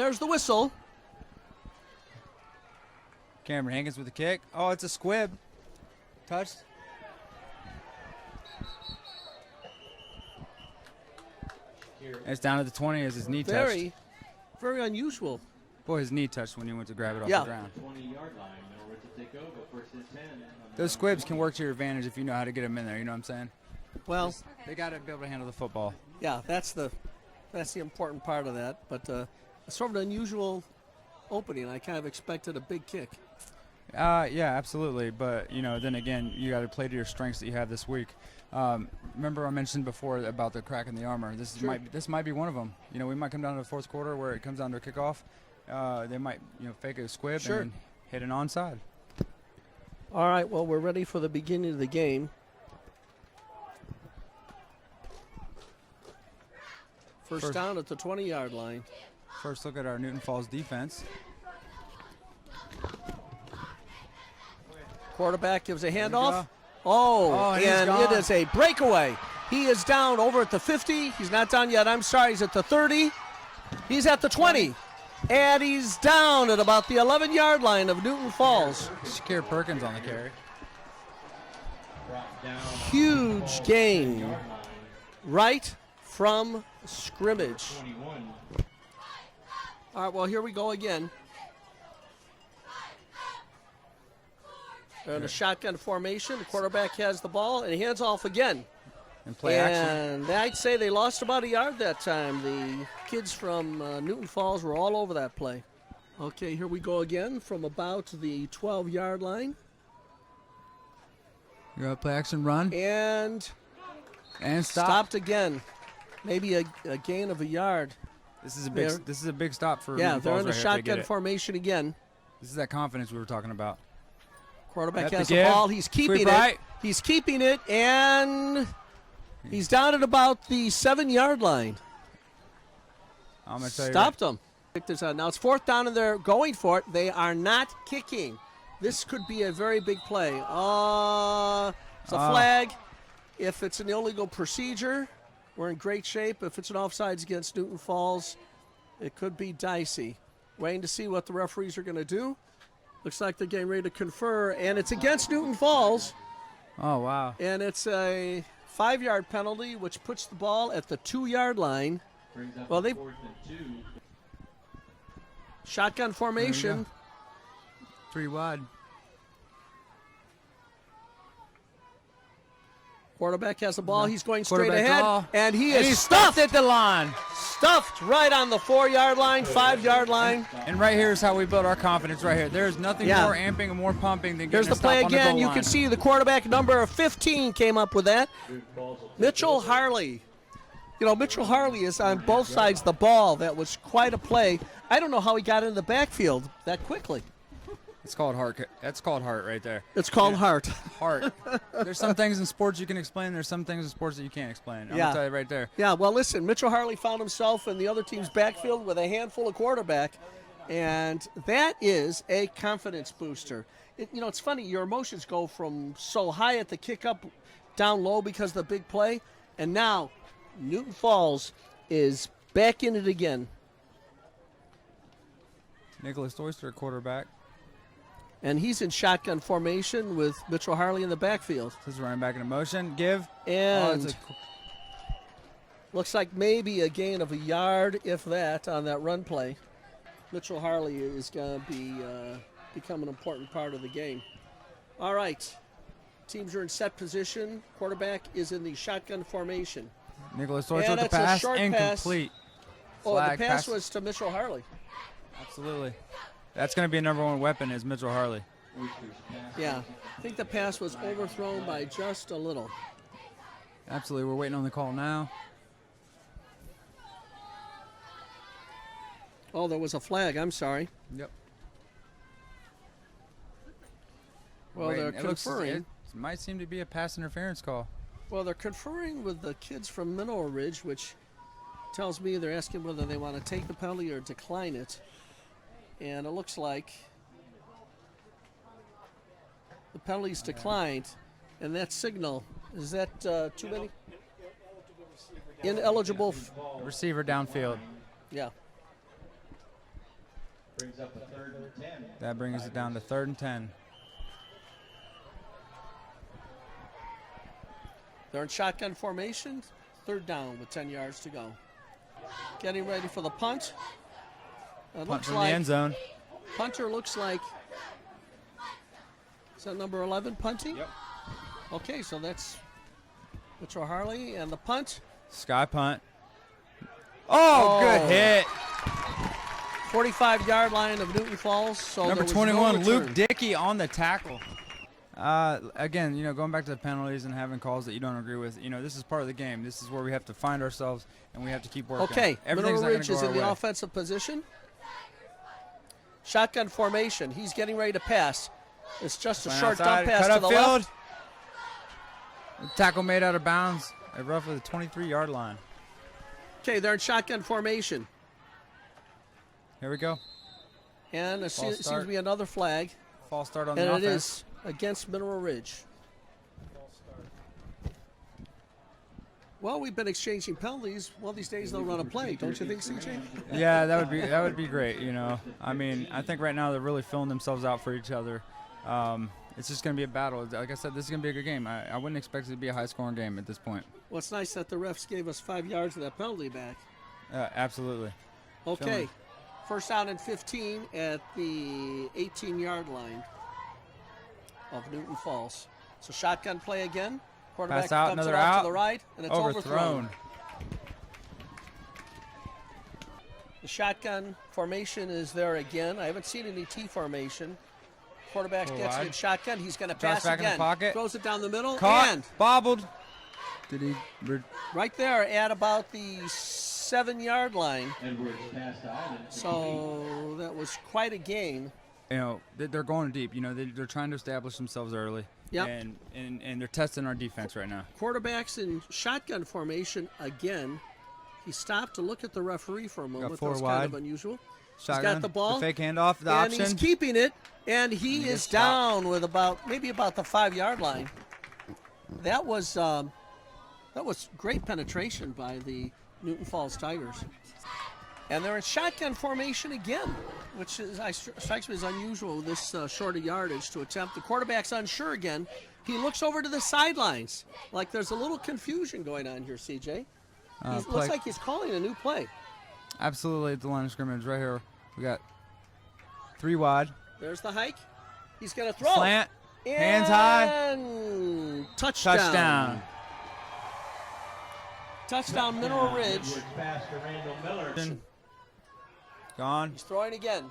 There's the whistle. Cameron Hankins with the kick. Oh, it's a squib. Touched. It's down at the 20 as his knee touched. Very unusual. Boy, his knee touched when he went to grab it off the ground. 20-yard line. Nowhere to take over. First and 10. Those squibs can work to your advantage if you know how to get them in there. You know what I'm saying? Well, they got to be able to handle the football. Yeah, that's the important part of that. But it's sort of an unusual opening. I kind of expected a big kick. Yeah, absolutely. But, you know, then again, you got to play to your strengths that you have this week. Remember I mentioned before about the crack in the armor. This might be one of them. You know, we might come down to the fourth quarter where it comes down to a kickoff. They might, fake a squib and hit an onside. All right, well, we're ready for the beginning of the game. First down at the 20-yard line. First look at our Newton Falls defense. Quarterback gives a handoff. Oh, and it is a breakaway. He is down over at the 50. He's not down yet. I'm sorry. He's at the 30. He's at the 20. And he's down at about the 11-yard line of Newton Falls. Shakir Perkins on the carry. Huge gain right from scrimmage. All right, well, here we go again. They're in a shotgun formation. The quarterback has the ball, and he hands off again. And play action. And I'd say they lost about a yard that time. The kids from Newton Falls were all over that play. Okay, here we go again from about the 12-yard line. You're up, play action, run. And stopped again. Maybe a gain of a yard. This is a big stop for Newton Falls. They're in the shotgun formation again. This is that confidence we were talking about. Quarterback has the ball. He's keeping it. He's keeping it, and he's down at about the 7-yard line. I'm going to tell you. Stopped him. Now it's fourth down, and they're going for it. They are not kicking. This could be a very big play. It's a flag. If it's an illegal procedure, we're in great shape. If it's an offsides against Newton Falls, it could be dicey. Waiting to see what the referees are going to do. Looks like they're getting ready to confer, and it's against Newton Falls. Oh, wow. And it's a 5-yard penalty, which puts the ball at the 2-yard line. Well, they shotgun formation. 3 wide. Quarterback has the ball. He's going straight ahead, and he is stuffed at the line. Stuffed right on the 4-yard line, 5-yard line. And right here is how we build our confidence right here. There's nothing more amping and more pumping than getting Here's the play again. You can see the quarterback number 15 came up with that. Mitchell Harley. You know, Mitchell Harley is on both sides of the ball. That was quite a play. I don't know how he got in the backfield that quickly. It's called heart. That's called heart right there. It's called heart. Heart. There's some things in sports you can explain. There's some things in sports that you can't explain. I'm going to tell you right there. Yeah, well, listen, Mitchell Harley found himself in the other team's backfield with a handful of quarterback, and that is a confidence booster. It's funny. Your emotions go from so high at the kick up down low because of the big play, and now Newton Falls is back in it again. Nicholas Oyster, quarterback. And he's in shotgun formation with Mitchell Harley in the backfield. This is running back in motion. Give. And looks like maybe a gain of a yard, if that, on that run play. Mitchell Harley is going to be become an important part of the game. All right. Teams are in set position. Quarterback is in the shotgun formation. Nicholas Oyster with the pass. Incomplete. The pass was to Mitchell Harley. Absolutely. That's going to be a number 1 weapon is Mitchell Harley. Yeah. I think the pass was overthrown by just a little. Absolutely. We're waiting on the call now. Oh, there was a flag. I'm sorry. Yep. Well, they're conferring. It might seem to be a pass interference call. Well, they're conferring with the kids from Mineral Ridge, which tells me they're asking whether they want to take the penalty or decline it. And it looks like the penalty's declined. And that signal, is that too many? Ineligible. Receiver downfield. Yeah. Brings up a 3rd and 10. That brings it down to 3rd and 10. They're in shotgun formation. 3rd down with 10 yards to go. Getting ready for the punt. It Punt looks from like the end zone. punter looks like, is that number 11 punting? Yep. Okay, so that's Mitchell Harley, and the punt. Sky punt. Oh, good hit. 45-yard line of Newton Falls. So Number there was 21, no Luke return. Dickey on the tackle. Again, going back to the penalties and having calls that you don't agree with, this is part of the game. This is where we have to find ourselves, and we have to keep working. Okay, Everything's Mineral not Ridge gonna is go in our the way. offensive position. Shotgun formation. He's getting ready to pass. It's just a Went short outside, dump pass cut to the upfield. left. Tackle made out of bounds at roughly the 23-yard line. Okay, they're in shotgun formation. Here we go. And there seems to start. be another flag, False start on and the it offense. is against Mineral Ridge. Well, we've been exchanging penalties. One of these days they'll run a play, don't you think, CJ? Yeah, that would be great. I mean, I think right now they're really filling themselves out for each other. It's just going to be a battle. Like I said, this is going to be a good game. I wouldn't expect it to be a high-scoring game at this point. Well, it's nice that the refs gave us 5 yards of that penalty back. Absolutely. Okay, Feeling. first down and 15 at the 18-yard line of Newton Falls. So shotgun play again. Quarterback Pass out, dumps another it off out. to the right, and it's overthrown. The shotgun formation is there again. I haven't seen any T formation. Quarterback Go gets it wide. in shotgun. He's going to Drops pass back in the again. pocket. Throws it down the middle. Caught, And bobbled. Did he? right there at about the 7-yard line. Edwards passed out. And So that was quite a gain. They're going deep. They're trying to establish themselves early. Yep. And they're testing our defense right now. Quarterback's in shotgun formation again. He stopped to look at the referee for a moment. four That was wide. kind of unusual. Shotgun, He's got the ball. fake handoff, the and option. he's keeping it, and he And he is gets stopped. down with maybe about the 5-yard line. That was great penetration by the Newton Falls Tigers. And they're in shotgun formation again, which strikes me as unusual with this short of yardage to attempt. The quarterback's unsure again. He looks over to the sidelines, like there's a little confusion going on here, CJ. Looks like he's calling a new play. Absolutely at the line of scrimmage right here. We got 3 wide. There's the hike. He's going to throw. Slant. Hands high. And touchdown. Touchdown, Mineral Ridge. Edwards pass to Randall Miller. Gone. He's throwing again.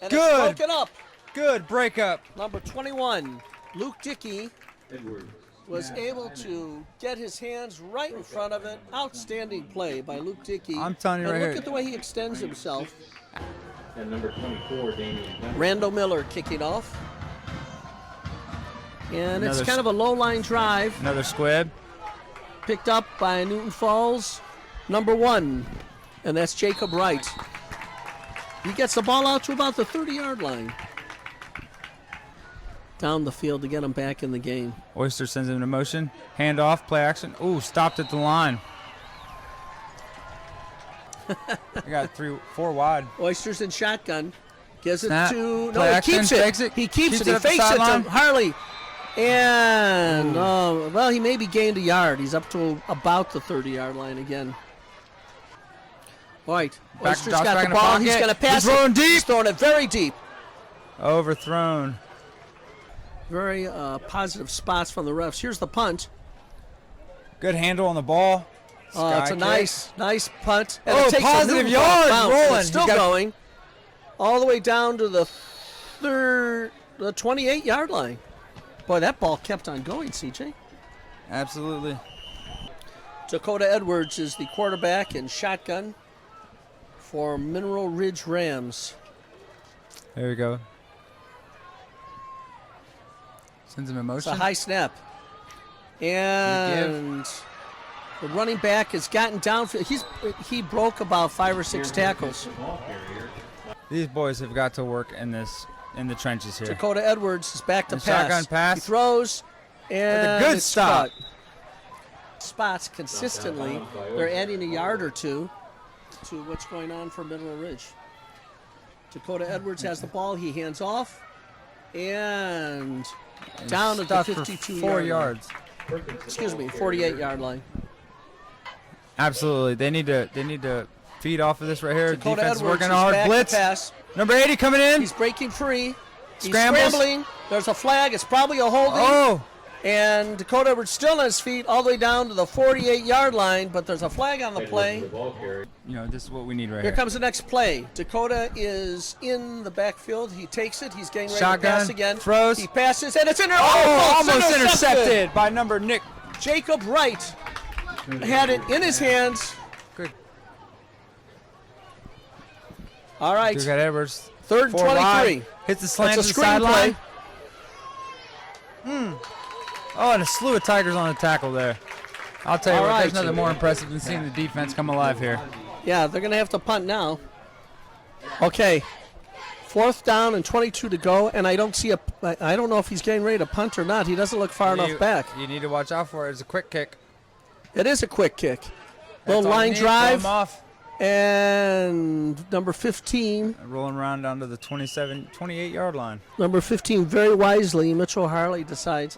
And Good. it's broken up. Good breakup. Number 21, Luke Dickey, Edwards. was able to get his hands right in front of it. Outstanding play by Luke Dickey. I'm telling you and right look here. at the way he extends himself. And number 24, Damian Dunn. Randall Miller kicking off. And it's Another kind of a low-line drive. Another squib. Picked up by Newton Falls, number 1. And that's Jacob Wright. He gets the ball out to about the 30-yard line. Down the field to get him back in the game. Oyster sends him to motion. Hand off, play action. Ooh, stopped at the line. I got 4 wide. Oysters in shotgun. Gives it Snap. to... Play No, he action, keeps it. fakes it. He keeps it. Keeps He it at the fakes it sideline. to Harley. And, well, he maybe gained a yard. He's up to about the 30-yard line again. All right. Oysters drops got back the in the ball. He's pocket. going to pass He's throwing it. deep. He's throwing it very deep. Overthrown. Very positive spots from the refs. Here's the punt. Good handle on the ball. It's Sky a kick. nice punt. And Oh, it takes a positive Newton yards, bounce, and rolling. It's still He's got- going all the way down to the 28-yard line. Boy, that ball kept on going, CJ. Absolutely. Dakota Edwards is the quarterback in shotgun for Mineral Ridge Rams. There we go. Sends him in It's motion. a high snap. And the running back has gotten down. He broke about 5 or 6 tackles. Ball carrier. These boys have got to work in the trenches here. Dakota Edwards is back to And pass. shotgun pass. He throws, and good it's stop. caught. Spots consistently. They're adding a yard or two to what's going on for Mineral Ridge. Dakota Edwards has the ball. He hands off. And down at the Stopped for 52 4 yard line. yards. Excuse me, 48-yard line. Absolutely, they need to feed off of this right here. Dakota Defense Edwards working is hard. back to Blitz. pass. Number 80 coming in. He's breaking free. He's Scrambles. scrambling. There's a flag. It's probably a holding. Oh, And Dakota Edwards still on his feet all the way down to the 48-yard line, but there's a flag on the play. you know, this is what we need right Here here. comes the next play. Dakota is in the backfield. He takes it. He's getting ready Shotgun, to pass again. throws. He passes, and it's in there. Oh, It's almost intercepted by number Nick. Jacob Wright had it in his hands. Good. All right. Dakota Edwards. 3rd and 4 23. wide. Hits the slant to That's the a screen sideline. play. Oh, and a slew of Tigers on the tackle there. I'll tell you All what, right. there's nothing more impressive than seeing the defense come alive here. Yeah, they're going to have to punt now. Okay. 4th down and 22 to go, and I don't know if he's getting ready to punt or not. He doesn't look far enough back. You need to watch out for it. It's a quick kick. It is a quick kick. That's Little all you line need. drive, Throw 'em off. and number 15. Rolling around down to the 28-yard line. Number 15, very wisely, Mitchell Harley decides.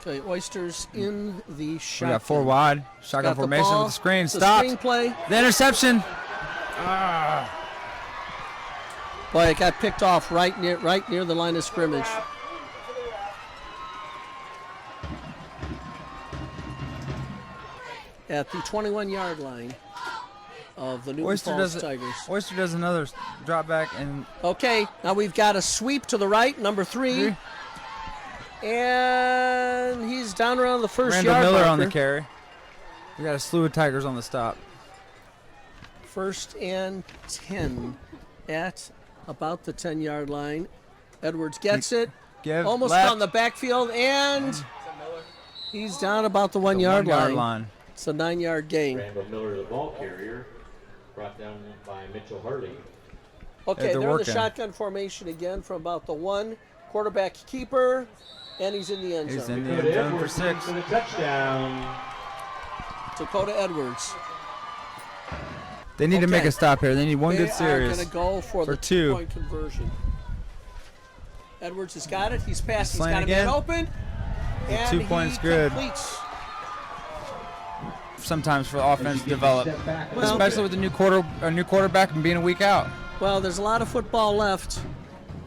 Okay, Oysters in the shotgun. We got 4 wide. Shotgun Got the formation ball. with the screen. It's a Stopped. screen play. The interception. Boy, it got picked off right near the line of scrimmage. At the 21-yard line of the Newton Oyster Falls does it. Tigers. Oyster does another drop back and Okay, now we've got a sweep to the right, number 3. And he's down around the first Randall yard Miller marker. on the carry. We got a slew of Tigers on the stop. 1st and 10 at about the 10-yard line. Edwards gets it. Almost left. on the backfield, and he's down about the 1-yard line. It's a 9-yard gain. Randall Miller, the ball carrier, brought down by Mitchell Hurley. Okay, they're they're in the working. shotgun formation again from about the 1. Quarterback keeper, and he's in the end He's zone. in the end zone for 6. For the touchdown. Dakota Edwards. They need to make Okay. a stop here. They need one They good series. are going to go for the 2. 2-point conversion. Edwards has got it. He's passed. He's Slant got a again. man open. And 2 he points good. completes. Sometimes for the offense to develop, Well- especially with a new quarterback and being a week out. Well, there's a lot of football left.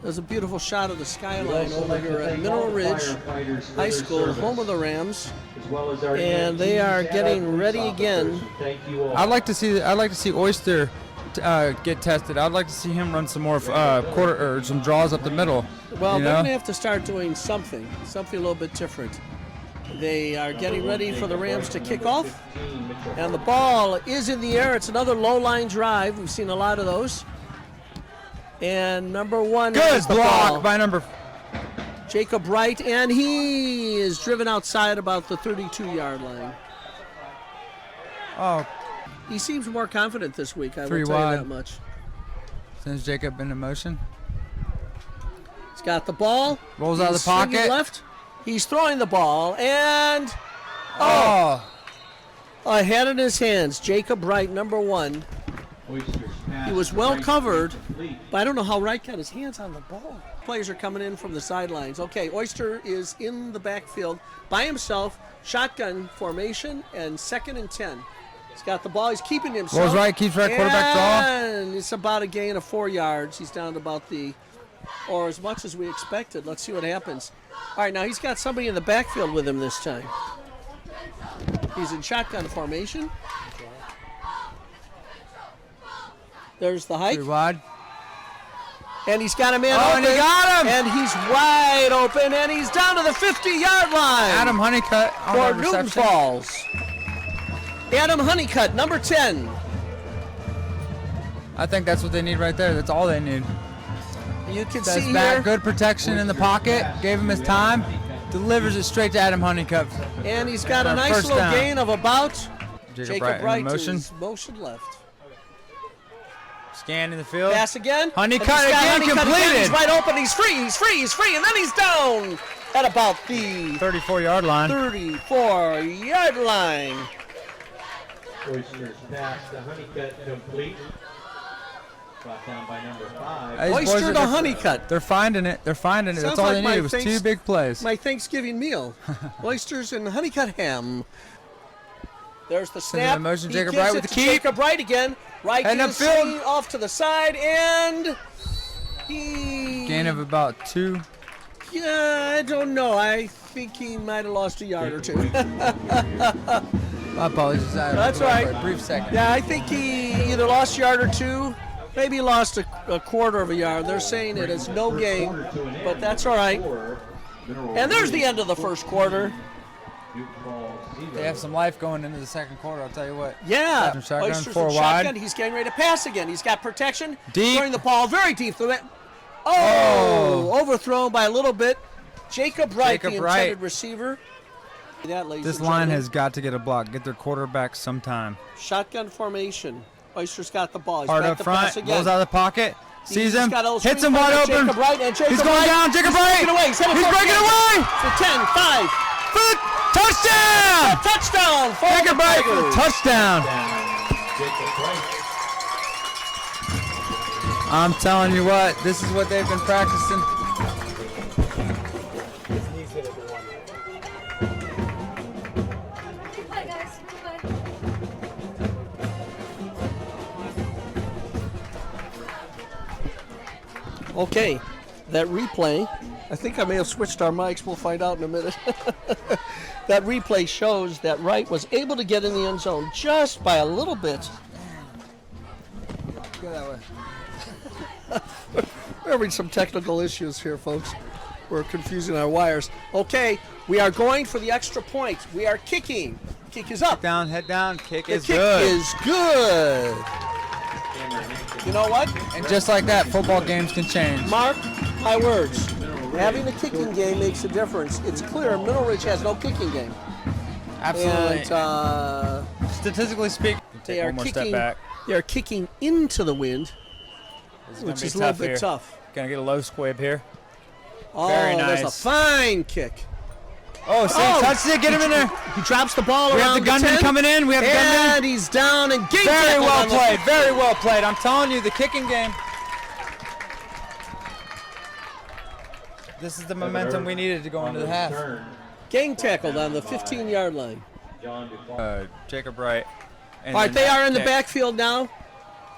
There's a beautiful shot of the skyline over here at Mineral Ridge High School, home of the Rams. And they are getting ready again. I'd like to see Oyster get tested. I'd like to see him run some more some draws up the middle. Well, you they're know? going to have to start doing something a little bit different. They are getting ready for the Rams to kick off. And the ball is in the air. It's another low-line drive. We've seen a lot of those. And number 1 Good has the block ball. by number. Jacob Wright, and he is driven outside about the 32-yard line. Oh, He seems more confident this week, I 3 will tell wide. you that much. Sends Jacob into motion. He's got the ball. Rolls out of He's the pocket. swinging left. He's throwing the ball, and Oh, ahead in his hands, Jacob Wright, number 1. He was well covered, but I don't know how Wright got his hands on the ball. Players are coming in from the sidelines. Okay, Oyster is in the backfield by himself, shotgun formation, and 2nd and 10. He's got the ball. He's keeping himself. rolls right, keeps right, quarterback draw. And it's about a gain of 4 yards. He's down to about or as much as we expected. Let's see what happens. All right, now he's got somebody in the backfield with him this time. He's in shotgun formation. There's the hike. 3 wide. And he's got a man Oh, open. and he got him! And he's wide open, and he's down to the 50-yard line. Adam Honeycutt on for the Newton reception. Falls. Adam Honeycutt, number 10. I think that's what they need right there. That's all they need. You can That's see back, here. good protection in the pocket. Gave him his time. Delivers it straight to Adam Honeycutt. And he's got a Our nice first little down. gain of about Jacob Wright in motion. is motion left. Scan in the field. Pass again. Honeycutt And he's got again, Honeycutt completed. He's wide open. He's free. He's free. He's free. And then he's down at about the 34-yard line. 34-yard line. Oysters pass to Honeycutt complete. Brought down by number 5. These boys Oyster are to just- Honeycutt. They're finding it. They're finding it. Sounds That's all like they my needed was two big plays. My Thanksgiving meal. Oysters and honeycut ham. There's the Sending snap. in motion, He Jacob gives Wright it with the to keep. Jacob Wright again. Wright Heading is upfield. seen off to the side, and he... Gain of about 2. Yeah, I don't know. I think he might have lost a yard or two. My apologies. That's For right. a brief second. Yeah, I think he either lost a yard or two, maybe lost a quarter of a yard. They're saying it is no gain, but that's all right. And there's the end of the first quarter. They have some life going into the second quarter, I'll tell you what. Yeah, Some shotgun, Oysters 4 and wide. shotgun. He's getting ready to pass again. He's got protection. Deep. Throwing the ball very deep. Overthrown by a little bit. Jacob Wright, the intended receiver. This line has got to get a block. Get their quarterback sometime. Shotgun formation. Oysters got the ball. He's Hard back up to front. pass again. Goes out of the pocket. Sees He's him. got a little Hits screen him wide play to open. Jacob Wright, and Jacob He's going Wright, down. Jacob he's Wright. breaking away. He's He's breaking away. For 10, 5. For the touchdown. Touchdown for Jacob the Wright for the Tigers. touchdown. Jacob Wright. I'm telling you what, this is what they've been practicing. Bye, guys. Bye. Okay, that replay, I think I may have switched our mics. We'll find out in a minute. That replay shows that Wright was able to get in the end zone just by a little bit. Go that way. We're having some technical issues here, folks. We're confusing our wires. Okay, we are going for the extra point. We are kicking. Kick is up. Down, head down. Kick The is kick good. is good. You know what? And just like that, football games can change. Mark my words. Having a kicking game makes a difference. It's clear Middle Ridge has no kicking game. Absolutely. And Statistically speaking, they take are one more kicking. step back. They are kicking into the wind, This gonna which be is a little bit here. tough. Gonna get a low squib here. Oh, Very there's a nice. fine kick. Oh, see, touches it. Get him in there. He drops the ball We around have the gunman 10, coming in. We have the gunman. and he's down and game Very tackled well on the- played. Very well played. I'm telling you, the kicking game. This is the momentum we needed to go into the half. Gang tackled on the 15-yard line. John DuPont. Jacob Wright. And All right, then they are in the kick. backfield now.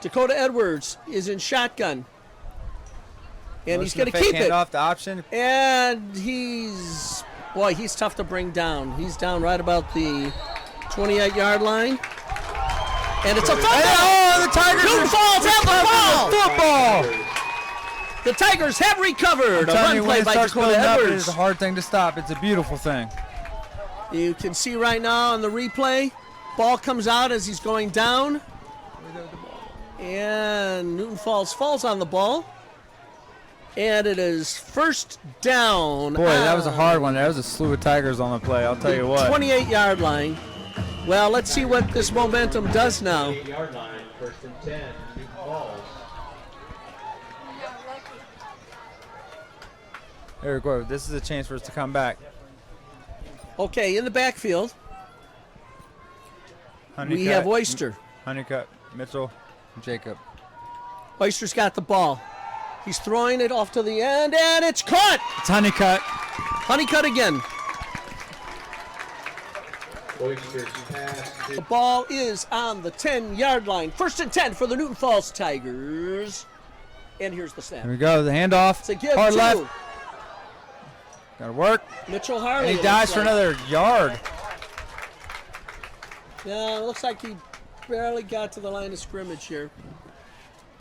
Dakota Edwards is in shotgun. And he's going to keep it. Off the option. And he's tough to bring down. He's down right about the 28-yard line. And it's a fumble. Oh, the Tigers Newton Falls have the ball. Football. The Tigers have recovered. A Telling run you, play when it by starts Dakota building up, it Edwards. is a hard thing to stop. It's a beautiful thing. You can see right now on the replay, ball comes out as he's going down. And Newton falls on the ball. And it is first down. Boy, that was a hard one. That was a slew of Tigers on the play. I'll tell you what. 28-yard line. Well, let's see what this momentum does now. 8-yard line, 1st and 10. Newton Falls. There we go. This is a chance for us to come back. Okay, in the backfield, we have Oyster. Honeycutt, Mitchell, Jacob. Oyster's got the ball. He's throwing it off to the end, and it's caught. It's Honeycutt. Honeycutt again. Oysters pass The to ball is on the 10-yard line. 1st and 10 for the Newton Falls Tigers. And here's the snap. Here we go. The handoff. It's a give Hard to left. Got to work. Mitchell Harley. And he it dives looks for like. another yard. Yeah, it looks like he barely got to the line of scrimmage here.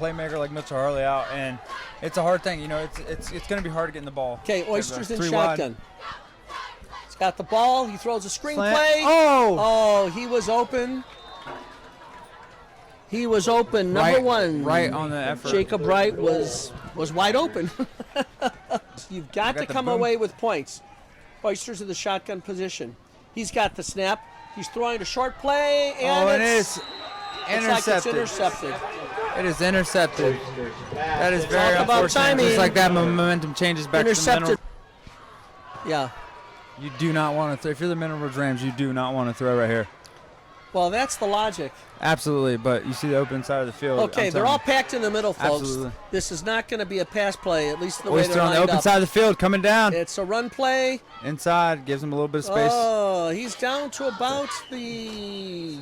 Playmaker like Mitchell Harley out, and it's a hard thing. You know, it's going to be hard to get in the ball. Okay, Oysters in 3 wide. shotgun. He's got the ball. He throws a screen Slant. play. Oh! Oh, he was open. He was open. Number one. Right on the effort. Jacob Wright was wide open. You've got to the come boom. away with points. Oysters in the shotgun position. He's got the snap. He's throwing a short play, and and it's, it's looks like it's intercepted. intercepted. It is intercepted. Oysters That is pass. very Talk about unfortunate. timing. Just like that, momentum changes back to the Intercepted. middle. Yeah. You do not want to throw. If you're the Middle Ridge Rams, you do not want to throw right here. Well, that's the logic. Absolutely, but you see the open side of the field. Okay, they're all packed in the middle, folks. Absolutely. This is not going to be a pass play, at least the way Oyster they're on the lined open up. side of the field, coming down. It's a run play. Inside, gives him a little bit of space. Oh, he's down to about the.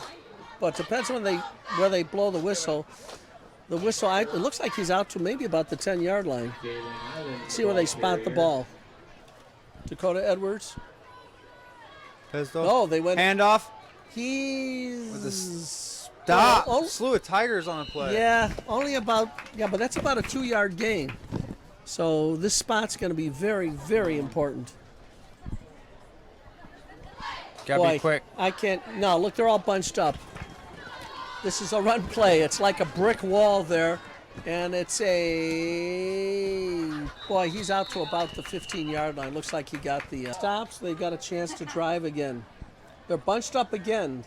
But depends on where they blow the whistle. The whistle, it looks like he's out to maybe about the 10-yard line. See where they spot the ball. Dakota Edwards. Pistol. Oh, they went. Handoff. He's. With the stop. Oh, Slew of Tigers on the play. yeah, only about. Yeah, but that's about a 2-yard gain. So this spot's going to be very, very important. Gotta be quick. I can't. No, look, they're all bunched up. This is a run play. It's like a brick wall there. And it's a. Boy, he's out to about the 15-yard line. Looks like he got the stops. They've got a chance to drive again. They're bunched up again.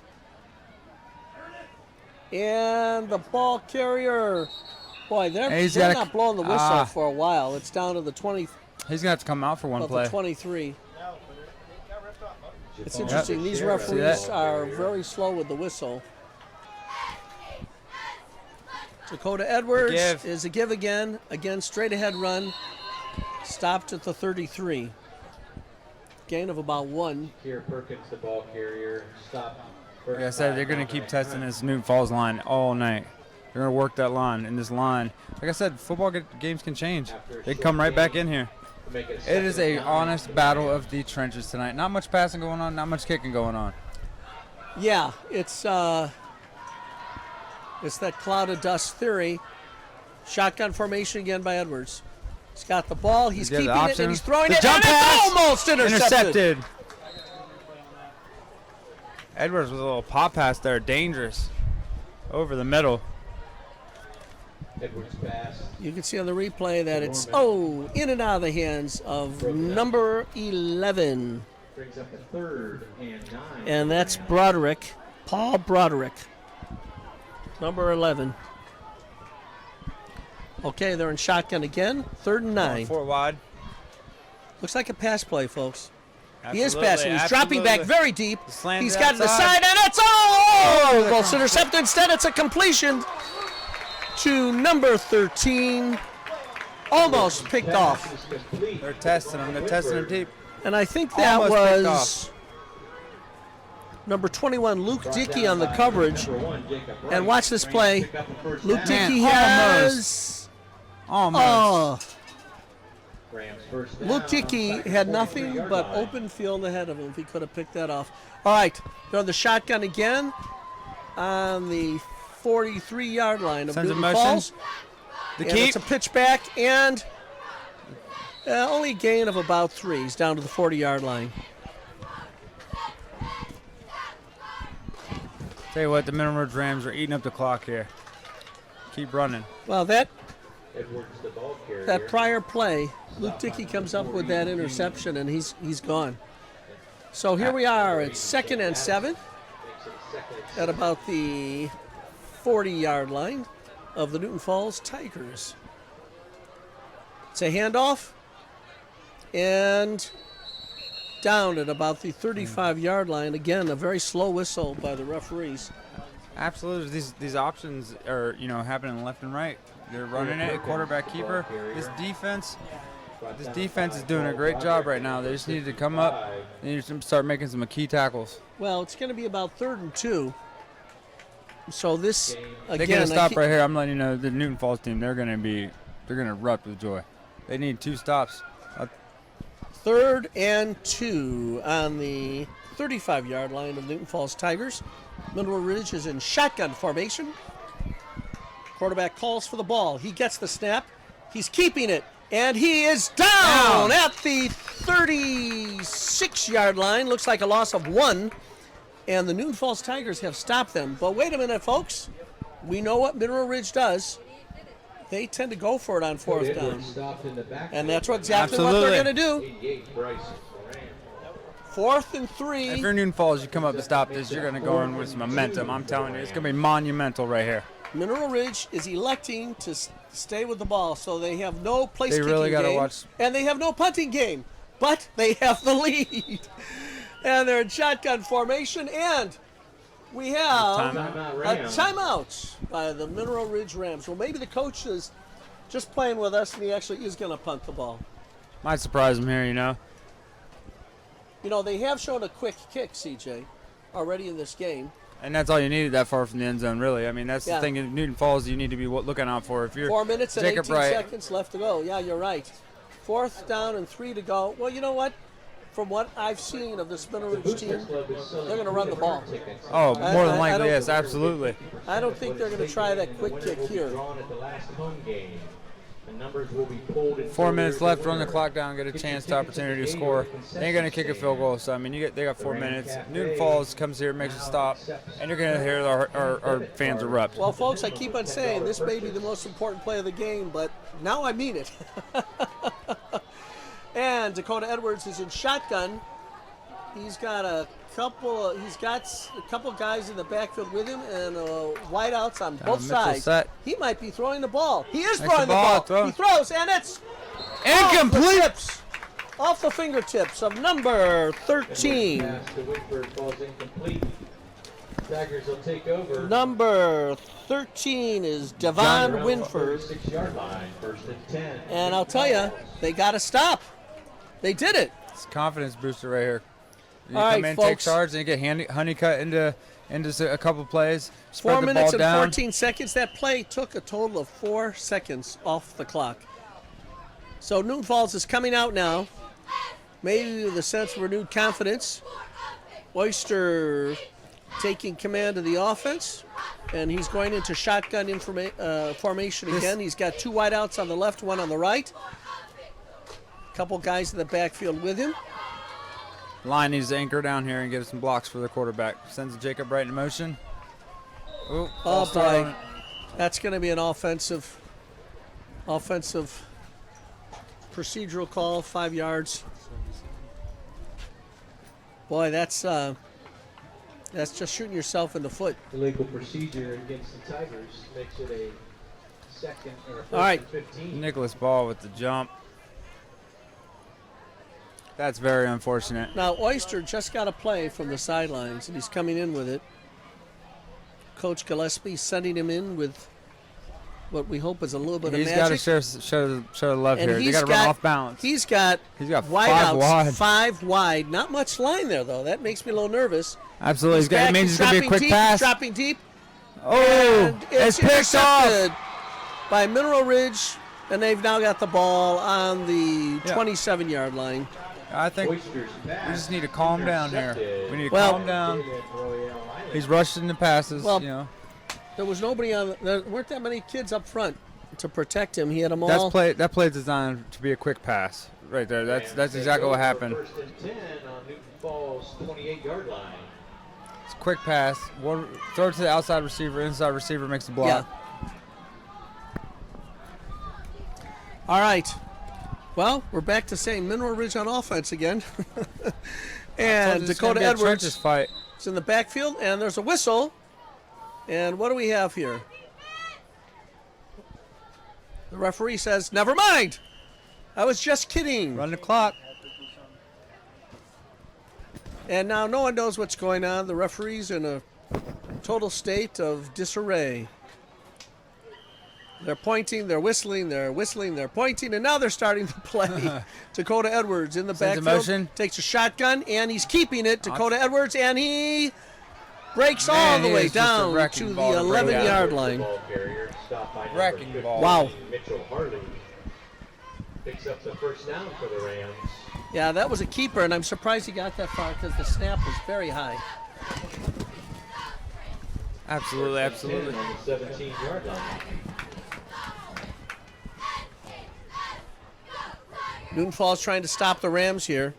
And the ball carrier. Boy, they're not blowing the whistle for a while. It's down to the 20. He's gonna have to come out for one play. The 23. It's interesting. These referees are very slow with the whistle. Dakota Edwards is a give again. Again, straight ahead run. Stopped at the 33. Gain of about 1. Here, Perkins, the ball carrier. Stop. Like I said, they're going to keep testing this Newton Falls line all night. They're going to work that line. And this line, like I said, football games can change. They come right back in here. It is a honest battle of the trenches tonight. Not much passing going on, not much kicking going on. Yeah, it's that cloud of dust theory. Shotgun formation again by Edwards. He's got the ball. He's keeping it, and he's throwing it. Jump and pass! It's almost intercepted. Edwards with a little pop pass there. Dangerous. Over the middle. Edwards pass. You can see on the replay that it's, in and out of the hands of number 11. Brings up a 3rd and 9. And that's Broderick, Paul Broderick, number 11. Okay, they're in shotgun again, 3rd and 9. 4 wide. Looks like a pass play, folks. Absolutely, He is passing. He's dropping back very deep. He's got it to the outside. side, and it's almost intercepted. Instead, it's a completion to number 13. Almost picked off. They're testing him. They're testing him deep. And I think that Almost was number 21, Luke Dickey, on the coverage. And watch this play. Luke Dickey has... Almost. Luke Dickey had nothing but open field ahead of him if he could have picked that off. All right, they're on the shotgun again on the 43-yard line of Newton Falls. And it's a pitch back, and only a gain of about 3. He's down to the 40-yard line. Tell you what, the Mineral Ridge Rams are eating up the clock here. Keep running. Well, that prior play, Luke Dickey comes up with that interception, and he's gone. So here we are at 2nd and 7 at about the 40-yard line of the Newton Falls Tigers. It's a handoff, and down at about the 35-yard line. Again, a very slow whistle by the referees. Absolutely, these options are happening left and right. They're running it, quarterback keeper. This defense is doing a great job right now. They just need to come up. They need to start making some key tackles. Well, it's going to be about 3rd and 2. So this again, they're going to stop right here. I'm letting you know the Newton Falls team. They're going to erupt with joy. They need 2 stops. 3rd and 2 on the 35-yard line of Newton Falls Tigers. Mineral Ridge is in shotgun formation. Quarterback calls for the ball. He gets the snap. He's keeping it. And he is down at the 36-yard line. Looks like a loss of 1. And the Newton Falls Tigers have stopped them. But wait a minute, folks. We know what Mineral Ridge does. They tend to go for it on 4th down. And that's exactly what they're going to do. 4th and 3. If you're Newton Falls, you come up to stop this, you're going to go in with some momentum. I'm telling you, it's going to be monumental right here. Mineral Ridge is electing to stay with the ball, so they have no place kicking really gotta game, watch. And they have no punting game, but they have the lead. And they're in shotgun formation, and We have Timeout a Rams. timeout by the Mineral Ridge Rams. Well, maybe the coach is just playing with us, and he actually is going to punt the ball. Might surprise him here, You know, they have shown a quick kick, CJ, already in this game. And that's all you needed that far from the end zone, really. I mean, that's the thing in Newton Falls you need to be looking out for. If you're 4 minutes and Jacob 18 Wright, seconds left to go. Yeah, you're right. 4th down and 3 to go. Well, you know what? From what I've seen of this Mineral Ridge team, they're going to run the ball. Oh, more than I likely, don't- yes, absolutely. I don't think they're going to try that quick kick here. Drawn at the last home game. The numbers will be pulled in 4 minutes favor of left, the run the winner. clock down, get a chance, opportunity to score. They ain't gonna kick a field goal, so I mean, they got 4 minutes. Newton Falls comes here, makes a stop, and you're gonna hear our fans erupt. Well, folks, I keep on saying this may be the most important play of the game, but now I mean it. And Dakota Edwards is in shotgun. He's got a couple guys in the backfield with him, and wideouts on both Mitchell sides. set. He might be throwing the ball. He is Makes throwing the the ball, ball. He throws, and it's Incomplete! off the fingertips of number 13. Pass to Whitford falls incomplete. Tigers will take over. Number 13 is Devon Around the Winford. 36-yard line, 1st and 10. And I'll tell you, they got to stop. They did it. It's a confidence booster right here. You All come right, in, take folks. charge, and you get honeycut into a couple plays. 4 Spread the minutes ball and down. 14 seconds. That play took a total of 4 seconds off the clock. So Newton Falls is coming out now. Maybe with a sense of renewed confidence. Oyster taking command of the offense. And he's going into shotgun formation again. He's got 2 wideouts on the left, 1 on the right. Couple guys in the backfield with him. Line needs to anchor down here and get some blocks for the quarterback. Sends Jacob Wright in motion. Ooh, Oh false start on boy, it. that's going to be an offensive procedural call, 5 yards. Boy, that's just shooting yourself in the foot. Illegal procedure against the Tigers makes it a second or first All right. and 15. Nicholas Ball with the jump. That's very unfortunate. Now Oyster just got a play from the sidelines, and he's coming in with it. Coach Gillespie sending him in with what we hope is a little bit He's of got magic. to show the love And here. They he's got to run off balance. He's got 5 wideouts, wide. 5 wide. Not much line there, though. That makes me a little nervous. Absolutely. It means it's going to be a quick deep, pass. Dropping deep. Oh, And it's picked off. intercepted by Mineral Ridge, and they've now got the ball on the 27-yard line. I think we Oysters just need to calm down here. We need to Well- calm down. He's rushing the passes. Well, – There was nobody there weren't that many kids up front to protect him. He had them all. That play designed to be a quick pass right there. That's exactly what happened. 1st and 10 on Newton Falls 28-yard line. It's a quick pass. Throw it to the outside receiver. Inside receiver makes the block. Yeah. All right. Well, we're back to saying Mineral Ridge on offense again. And Dakota Edwards Fight. is in the backfield, and there's a whistle. And what do we have here? The referee says, "Never mind. I was just kidding." Run the clock. And now no one knows what's going on. The referee's in a total state of disarray. They're pointing, they're whistling, they're pointing, and now they're starting to play. Dakota Edwards in the Sends a backfield, motion. takes a shotgun, and he's keeping it. Dakota Edwards, and he breaks all Man, the he way is just a down wrecking to the ball to break 11-yard down. line. Ball carrier, stopped by number Wrecking 15, ball. Wow. Mitchell Harley picks up the first down for the Rams. Yeah, that was a keeper, and I'm surprised he got that far because the snap was very high. Absolutely, absolutely. 10 on the 17-yard line. Newton Falls trying to stop the Rams here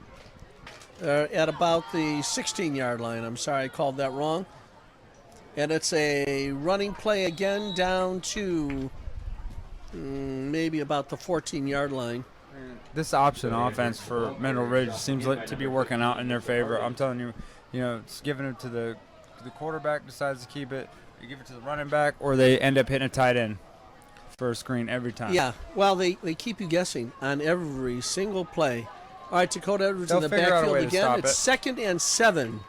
at about the 16-yard line. I'm sorry, I called that wrong. And it's a running play again down to maybe about the 14-yard line. This option offense for Mineral Ridge seems like to be working out in their favor. I'm telling you, it's giving it to the quarterback decides to keep it. You give it to the running back, or they end up hitting a tight end for a screen every time. Yeah, well, they keep you guessing on every single play. All right, Dakota Edwards in They'll the figure out a backfield way to again. stop It's it. 2nd and 7.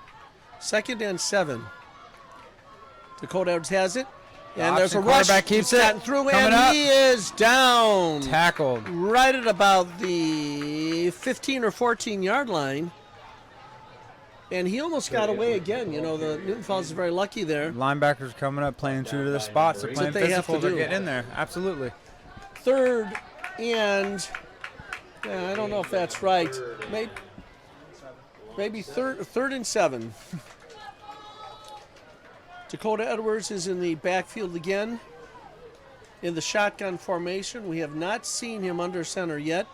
2nd and 7. Dakota Edwards has it. And Option there's a rush. quarterback keeps He's it. gotten through, Coming and up. he is down. Tackled. Right at about the 15 or 14-yard line. And he almost got away again. You know, the Newton Falls is very lucky there. Linebackers coming up, playing true to the spots. They're playing That's what they have physical. to They're do. getting in there. Absolutely. Third and, I don't know if that's right. Maybe third and 7. Dakota Edwards is in the backfield again in the shotgun formation. We have not seen him under center yet.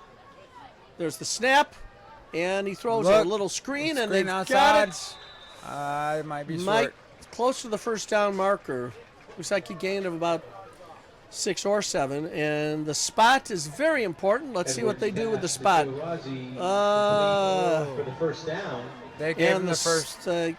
There's the snap, and he throws a little screen, and they've got it. It might be Mike, short. close to the first down marker. Looks like a gain of about 6 or 7, and the spot is very important. Let's see what they do with the spot. For the first down. They gave him And the first. a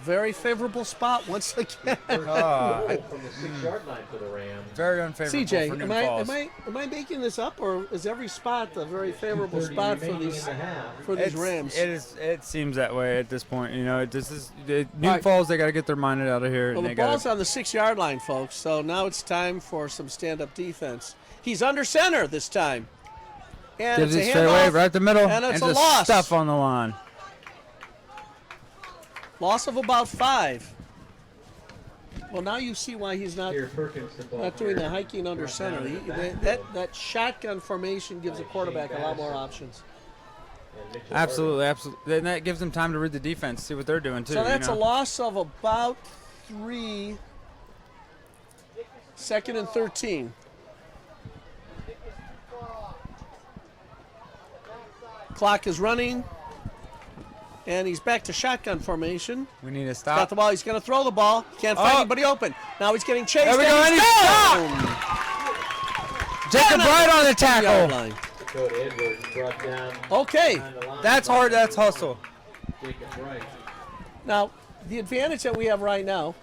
very favorable spot once again. From the 6-yard line for the Rams. Very unfavorable for CJ, Newton am Falls. I making this up, or is every spot a very favorable 30 spot for remaining these in the half. Rams? It seems that way at this point. You know, Newton right. Falls. They got to get their mind out of here. Well, and the they ball's gotta, on the 6-yard line, folks. So now it's time for some stand-up defense. He's under center this time, and gives it's it a straight away handoff. right the middle, and it's a just loss. stuff on the line. Loss of about 5. Well, now you see why he's not Here, Perkins, the ball not doing the carrier. hiking under Brought center. down in the That shotgun formation gives a quarterback a lot more options. And Mitchell Absolutely, absolutely. And that gives them time to read the defense, see what they're doing too. So that's you a know? loss of about 3. 2nd and 13. Clock is running, and he's back to shotgun formation. We need to Got stop. the ball. He's going to throw the ball. Can't find Oh. anybody open. Now he's getting chased. There we and go, he's and he's down. Jacob Wright on the 10-yard tackle. line. Dakota Edwards brought down Okay. behind the line. That's hard. That's hustle. Jacob Wright. Now, the advantage that we have right now,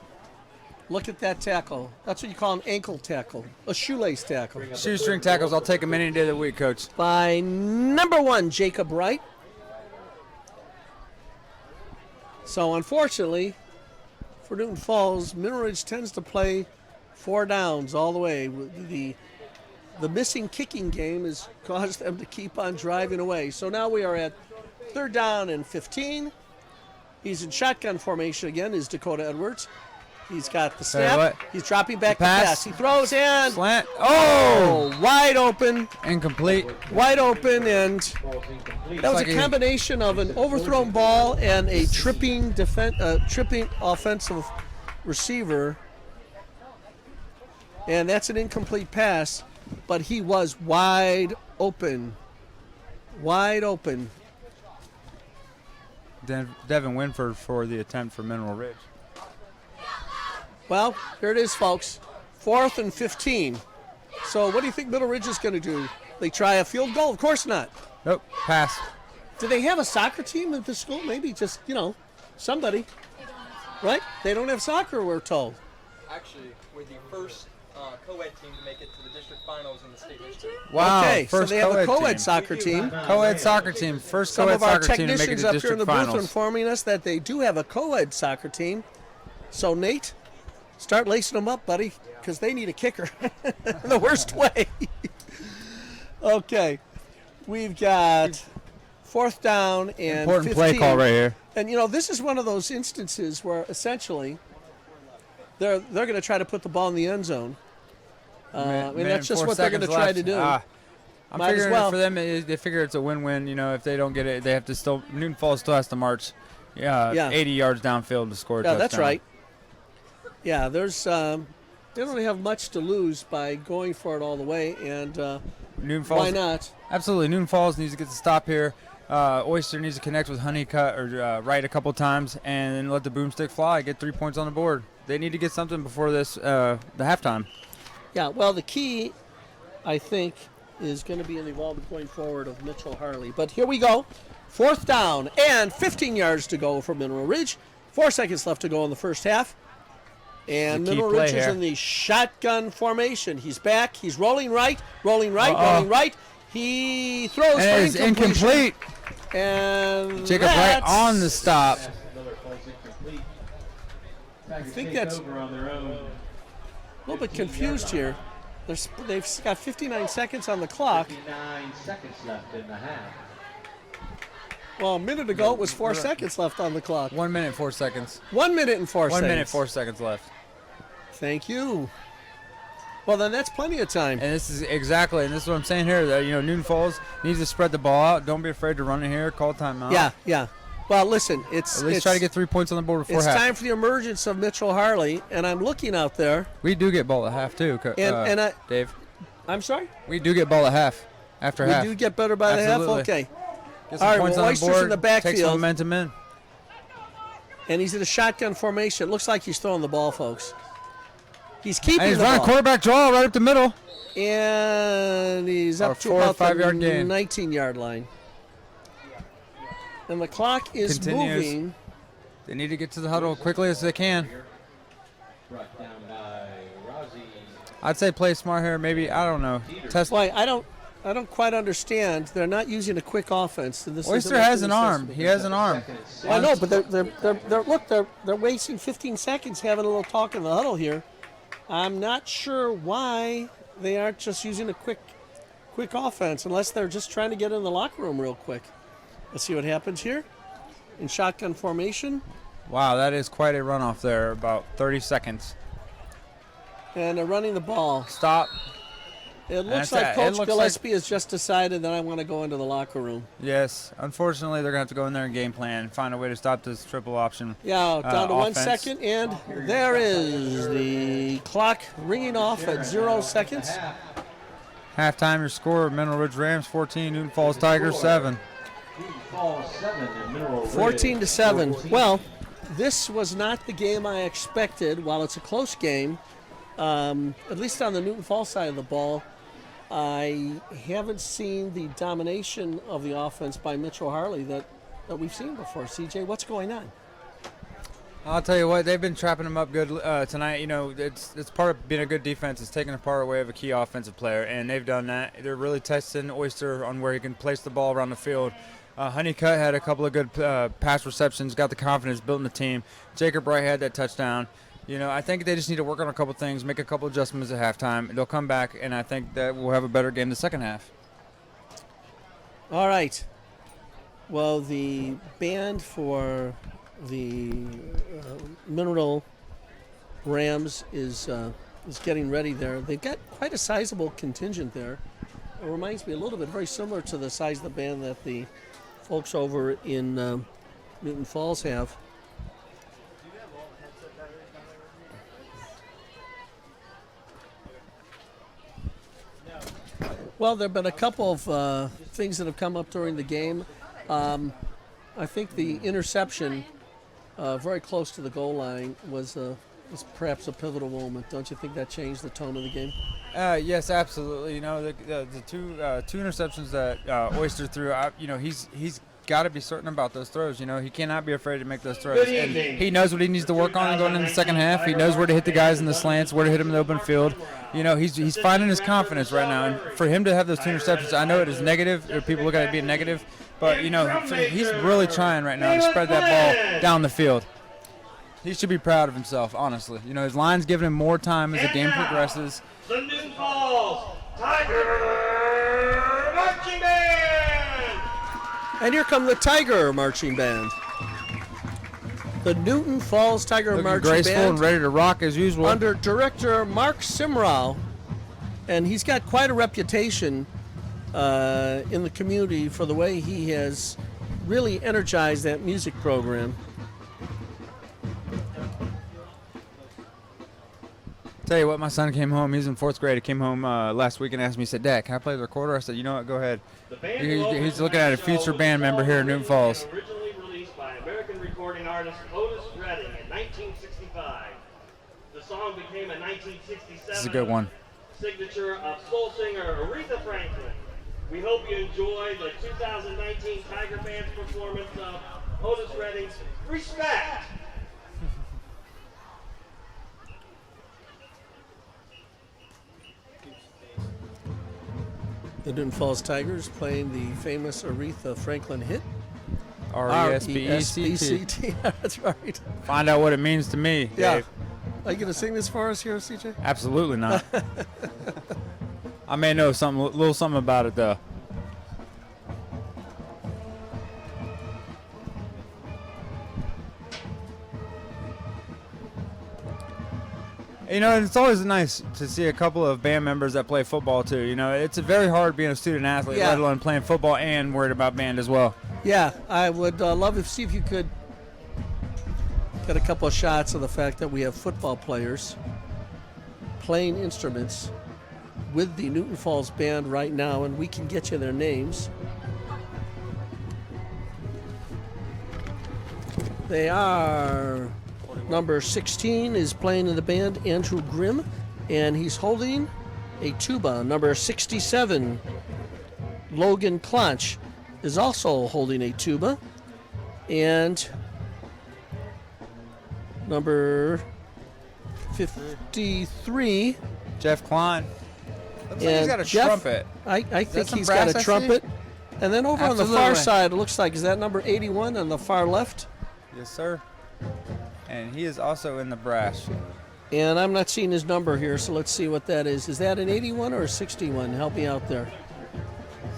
look at that tackle. That's what you call an ankle tackle, a shoelace tackle. Shoestring tackles. I'll take them any day of the week, Coach. By number 1, Jacob Wright. So, unfortunately, for Newton Falls, Mineral Ridge tends to play 4 downs all the way. The missing kicking game has caused them to keep on driving away. So now we are at 3rd down and 15. He's in shotgun formation again, is Dakota Edwards. He's got the Tell you snap. what, He's dropping back the pass. pass. He throws and Slant. Oh! wide open, Incomplete. and Ball's incomplete. that was like a a- combination of an overthrown ball and a tripping offensive receiver. And that's an incomplete pass, but he was wide open. Wide open. Devin Winford for the attempt for Mineral Ridge. Well, here it is, folks. 4th and 15. So what do you think Middle Ridge is going to do? They try a field goal? Of course not. Nope. Pass. Do they have a soccer team at the school? Maybe just, somebody. Right? They don't have soccer, we're told. Actually, we're the first co-ed team to make it to the district finals in the state history. Wow. Okay, so first they have a co-ed team. soccer team. Co-ed soccer team. First Some co-ed of our soccer team to make it technicians to up here in district the booth are finals. informing us that they do have a co-ed soccer team. So, Nate, start lacing them up, buddy, because they need a kicker in the worst way. Okay, we've got 4th down and Important 15. play call right here. And, this is one of those instances where essentially they're going to try to put the ball in the end zone. That's just what they're going to try to do. I'm Might as figuring well. for them, they figure it's a win-win. If they don't get it, they have to still. Newton Falls still has to march, 80 yards downfield to score a Yeah, touchdown. that's right. Yeah, there's they don't have much to lose by going for it all the way, and Newton Falls. why not? Absolutely, Newton Falls needs to get the stop here. Oyster needs to connect with Honeycutt or Wright a couple times, and then let the boomstick fly. Get 3 points on the board. They need to get something before this the halftime. Yeah, well, the key, I think, is going to be in the involvement going forward of Mitchell Harley. But here we go. 4th down and 15 yards to go for Mineral Ridge. 4 seconds left to go in the first half. And It's a key Mineral play Ridge is here. in the shotgun formation. He's back. He's rolling right. Rolling right. He throws for And it's incompletion. incomplete. And Jacob Wright that's on the stop. Pass to Miller falls incomplete. I think that's over on their own. a little bit confused here. They've got 59 seconds on the clock. 59 seconds left in the half. Well, a minute ago it was 4 seconds left on the clock. 1 minute, 4 seconds. 1 minute and 4 seconds. 1 minute, 4 seconds left. Thank you. Well, then that's plenty of time. And this is exactly, and this is what I'm saying here, that, you know, Newton Falls needs to spread the ball out. Don't be afraid to run it here. Call timeout. Yeah. Well, listen, it's At least try to get 3 points on the board before it's half. time for the emergence of Mitchell Harley, and I'm looking out there. We do get ball at half, too, Dave. I'm sorry? We do get ball at half, after half. We do get better by Absolutely. the half? Okay. Get some All right, points well, on Oysters the board, in the take some backfield. momentum in. And he's in a shotgun formation. Looks like he's throwing the ball, folks. He's keeping And he's the running ball. quarterback draw right up the middle. And he's up to 4 or about 5 the yard gain. 19-yard line. And the clock is Continues. moving. They need to get to the huddle quickly as they can. Brought down by Rozzi. I'd say play smart here. Maybe, I don't know. Test. Why, I don't quite understand. They're not using a quick offense. And this Oyster isn't has an an arm. assessment. He has an arm. I know, but they're wasting 15 seconds having a little talk in the huddle here. I'm not sure why they aren't just using a quick offense, unless they're just trying to get in the locker room real quick. Let's see what happens here. In shotgun formation. Wow, that is quite a runoff there. About 30 seconds. And they're running the ball. Stop. It looks That's like it. It Coach looks Gillespie has just decided that I want to go into the locker room. Yes. Unfortunately, they're going to have to go in there and game plan and find a way to stop this triple option. Yeah, down to 1 offense. second, and there is the clock ringing off at 0 seconds. Halftime, your score, Mineral Ridge Rams 14, Newton Falls Tigers 7. Falls 7 and Mineral Ridge 14-7. 14. Well, this was not the game I expected. While it's a close game, at least on the Newton Falls side of the ball, I haven't seen the domination of the offense by Mitchell Harley that we've seen before. CJ, what's going on? I'll tell you what, they've been trapping them up good tonight. You know, it's part of being a good defense. It's taking apart away of a key offensive player, and they've done that. They're really testing Oyster on where he can place the ball around the field. Honeycutt had a couple of good pass receptions, got the confidence, built in the team. Jacob Wright had that touchdown. You know, I think they just need to work on a couple things, make a couple adjustments at halftime. They'll come back, and I think that we'll have a better game the second half. All right. Well, the band for the Mineral Rams is getting ready there. They've got quite a sizable contingent there. It reminds me a little bit, very similar to the size of the band that the folks over in Newton Falls have. Well, there have been a couple of things that have come up during the game. I think the interception very close to the goal line was perhaps a pivotal moment. Don't you think that changed the tone of the game? Yes, absolutely. You know, the two interceptions that Oyster threw, you know, he's got to be certain about those throws. You know, he cannot be afraid to make those throws. And he knows what he needs to work on going into the second half. He knows where to hit the guys in the slants, where to hit them in the open field. You know, he's finding his confidence right now. And for him to have those two interceptions, I know it is negative, or people look at it being negative, but, you know, he's really trying right now to spread that ball down the field. He should be proud of himself, honestly. You know, his line's giving him more time as the game progresses. The Newton Falls Tiger Marching Band! And here come the Tiger Marching Band. The Newton Falls Tiger Looking Marching graceful Band. and ready to rock as usual. Under director Mark Simrau, and he's got quite a reputation in the community for the way he has really energized that music program. Tell you what, my son came home. He's in 4th grade. He came home last week and asked me, he said, "Dad, can I play the recorder?" I said, "You know what, go ahead." He's looking at a future band member here in Newton Falls. Originally released by American recording artist Otis Redding in 1965. The song became a 1967 This is a good one. signature of soul singer Aretha Franklin. We hope you enjoy the 2019 Tiger Band's performance of Otis Redding's Respect. The Newton Falls Tigers playing the famous Aretha Franklin hit. RESPECT. That's right. Find out what it means to me, Yeah. Dave. Are you going to sing this for us here, CJ? Absolutely not. I may know a little something about it, though. You know, it's always nice to see a couple of band members that play football, too. You know, it's very hard being a student athlete, Yeah. let alone playing football and worried about band as well. Yeah, I would love to see if you could get a couple of shots of the fact that we have football players playing instruments with the Newton Falls Band right now, and we can get you their names. They are... Number 16 is playing in the band, Andrew Grimm, and he's holding a tuba. Number 67, Logan Clonch, is also holding a tuba. And number 53, Jeff Klein. Looks like he's and got a Jeff, trumpet. I think some he's brass got I a see? trumpet. And then over on the far Absolutely. side, it looks like, is that number 81 on the far left? Yes, sir. And he is also in the brass. And I'm not seeing his number here, so let's see what that is. Is that an 81 or a 61? Help me out there.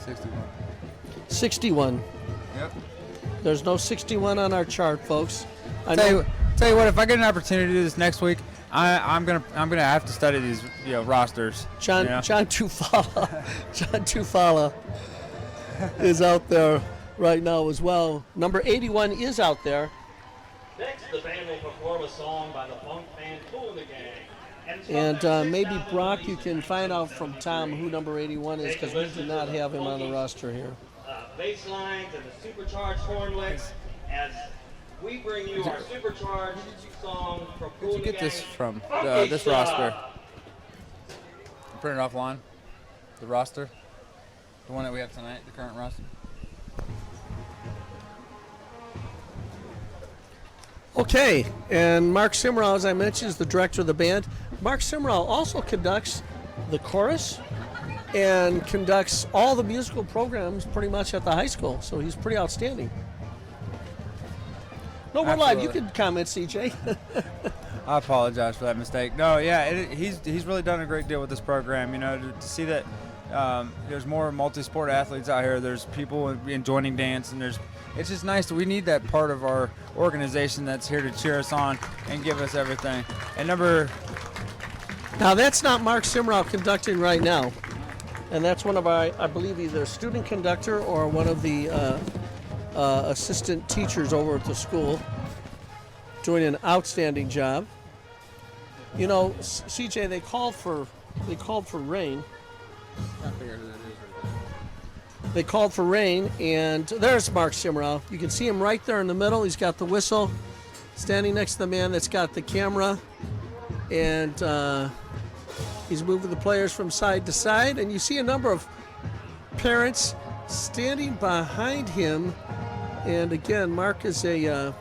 61. 61. Yep. There's no 61 on our chart, folks. I Tell know. you what, if I get an opportunity to do this next week, I'm gonna have to study these rosters. John you know? John Tufala, John Tufala is out there right now as well. Number 81 is out there. Next, the band will perform a song by the funk band Kool and the Gang. And maybe Brock, you can find out from Tom who number 81 is, because we do not have him on the roster here. Bass lines and the supercharged horn licks as we bring you our supercharged song from Kool Where'd you and the get Gang. this from? Funky This stuff. roster. Print it offline. The roster. The one that we have tonight, the current roster. Okay, and Mark Simmerall, as I mentioned, is the director of the band. Mark Simmerall also conducts the chorus and conducts all the musical programs pretty much at the high school, so he's pretty outstanding. No, we're live. You Absolutely. can comment, CJ. I apologize for that mistake. No, yeah, he's really done a great deal with this program. You know, to see that there's more multi-sport athletes out here. There's people joining dance, and it's just nice that we need that part of our organization that's here to cheer us on and give us everything. And Now, that's not Mark Simmerall conducting right now. And that's one of our, I believe, either student conductor or one of the assistant teachers over at the school, doing an outstanding job. You know, CJ, they called for rain. They called for rain, and there's Mark Simmerall. You can see him right there in the middle. He's got the whistle, standing next to the man that's got the camera, and he's moving the players from side to side. And you see a number of parents standing behind him. And again, Mark is a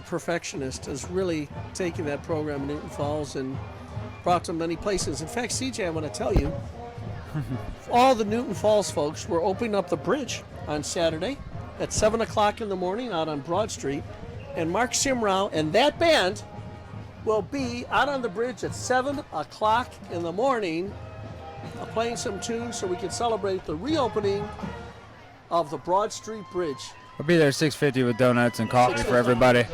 perfectionist, has really taken that program in Newton Falls and brought to many places. In fact, CJ, I want to tell you, all the Newton Falls folks were opening up the bridge on Saturday at 7 o'clock in the morning out on Broad Street. And Mark Simmerall and that band will be out on the bridge at 7 o'clock in the morning playing some tunes so we can celebrate the reopening of the Broad Street Bridge. we'll be there 6:50 with donuts and coffee for everybody.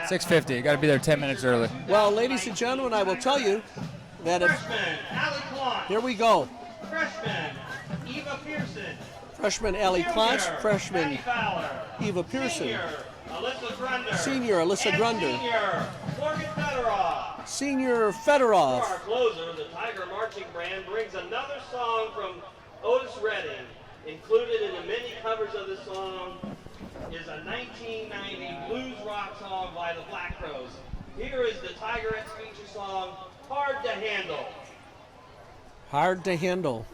6:50. You got to be there 10 minutes early. Well, ladies and gentlemen, I will tell you that Freshman, Allie Clark. here we go. Freshman, Eva Pearson. Freshman Allie Clonch, Junior, freshman Patty Fowler. Eva Pearson, Senior, Alyssa Grunder. Senior Alyssa And Grunder. Senior, Morgan Fedorov. Senior For Fedorov. our closer, the Tiger Marching Band brings another song from Otis Redding. Included in the many covers of this song is a 1990 blues rock song by the Black Crowes. Here is the Tigerettes feature song, Hard to Handle. Hard to handle.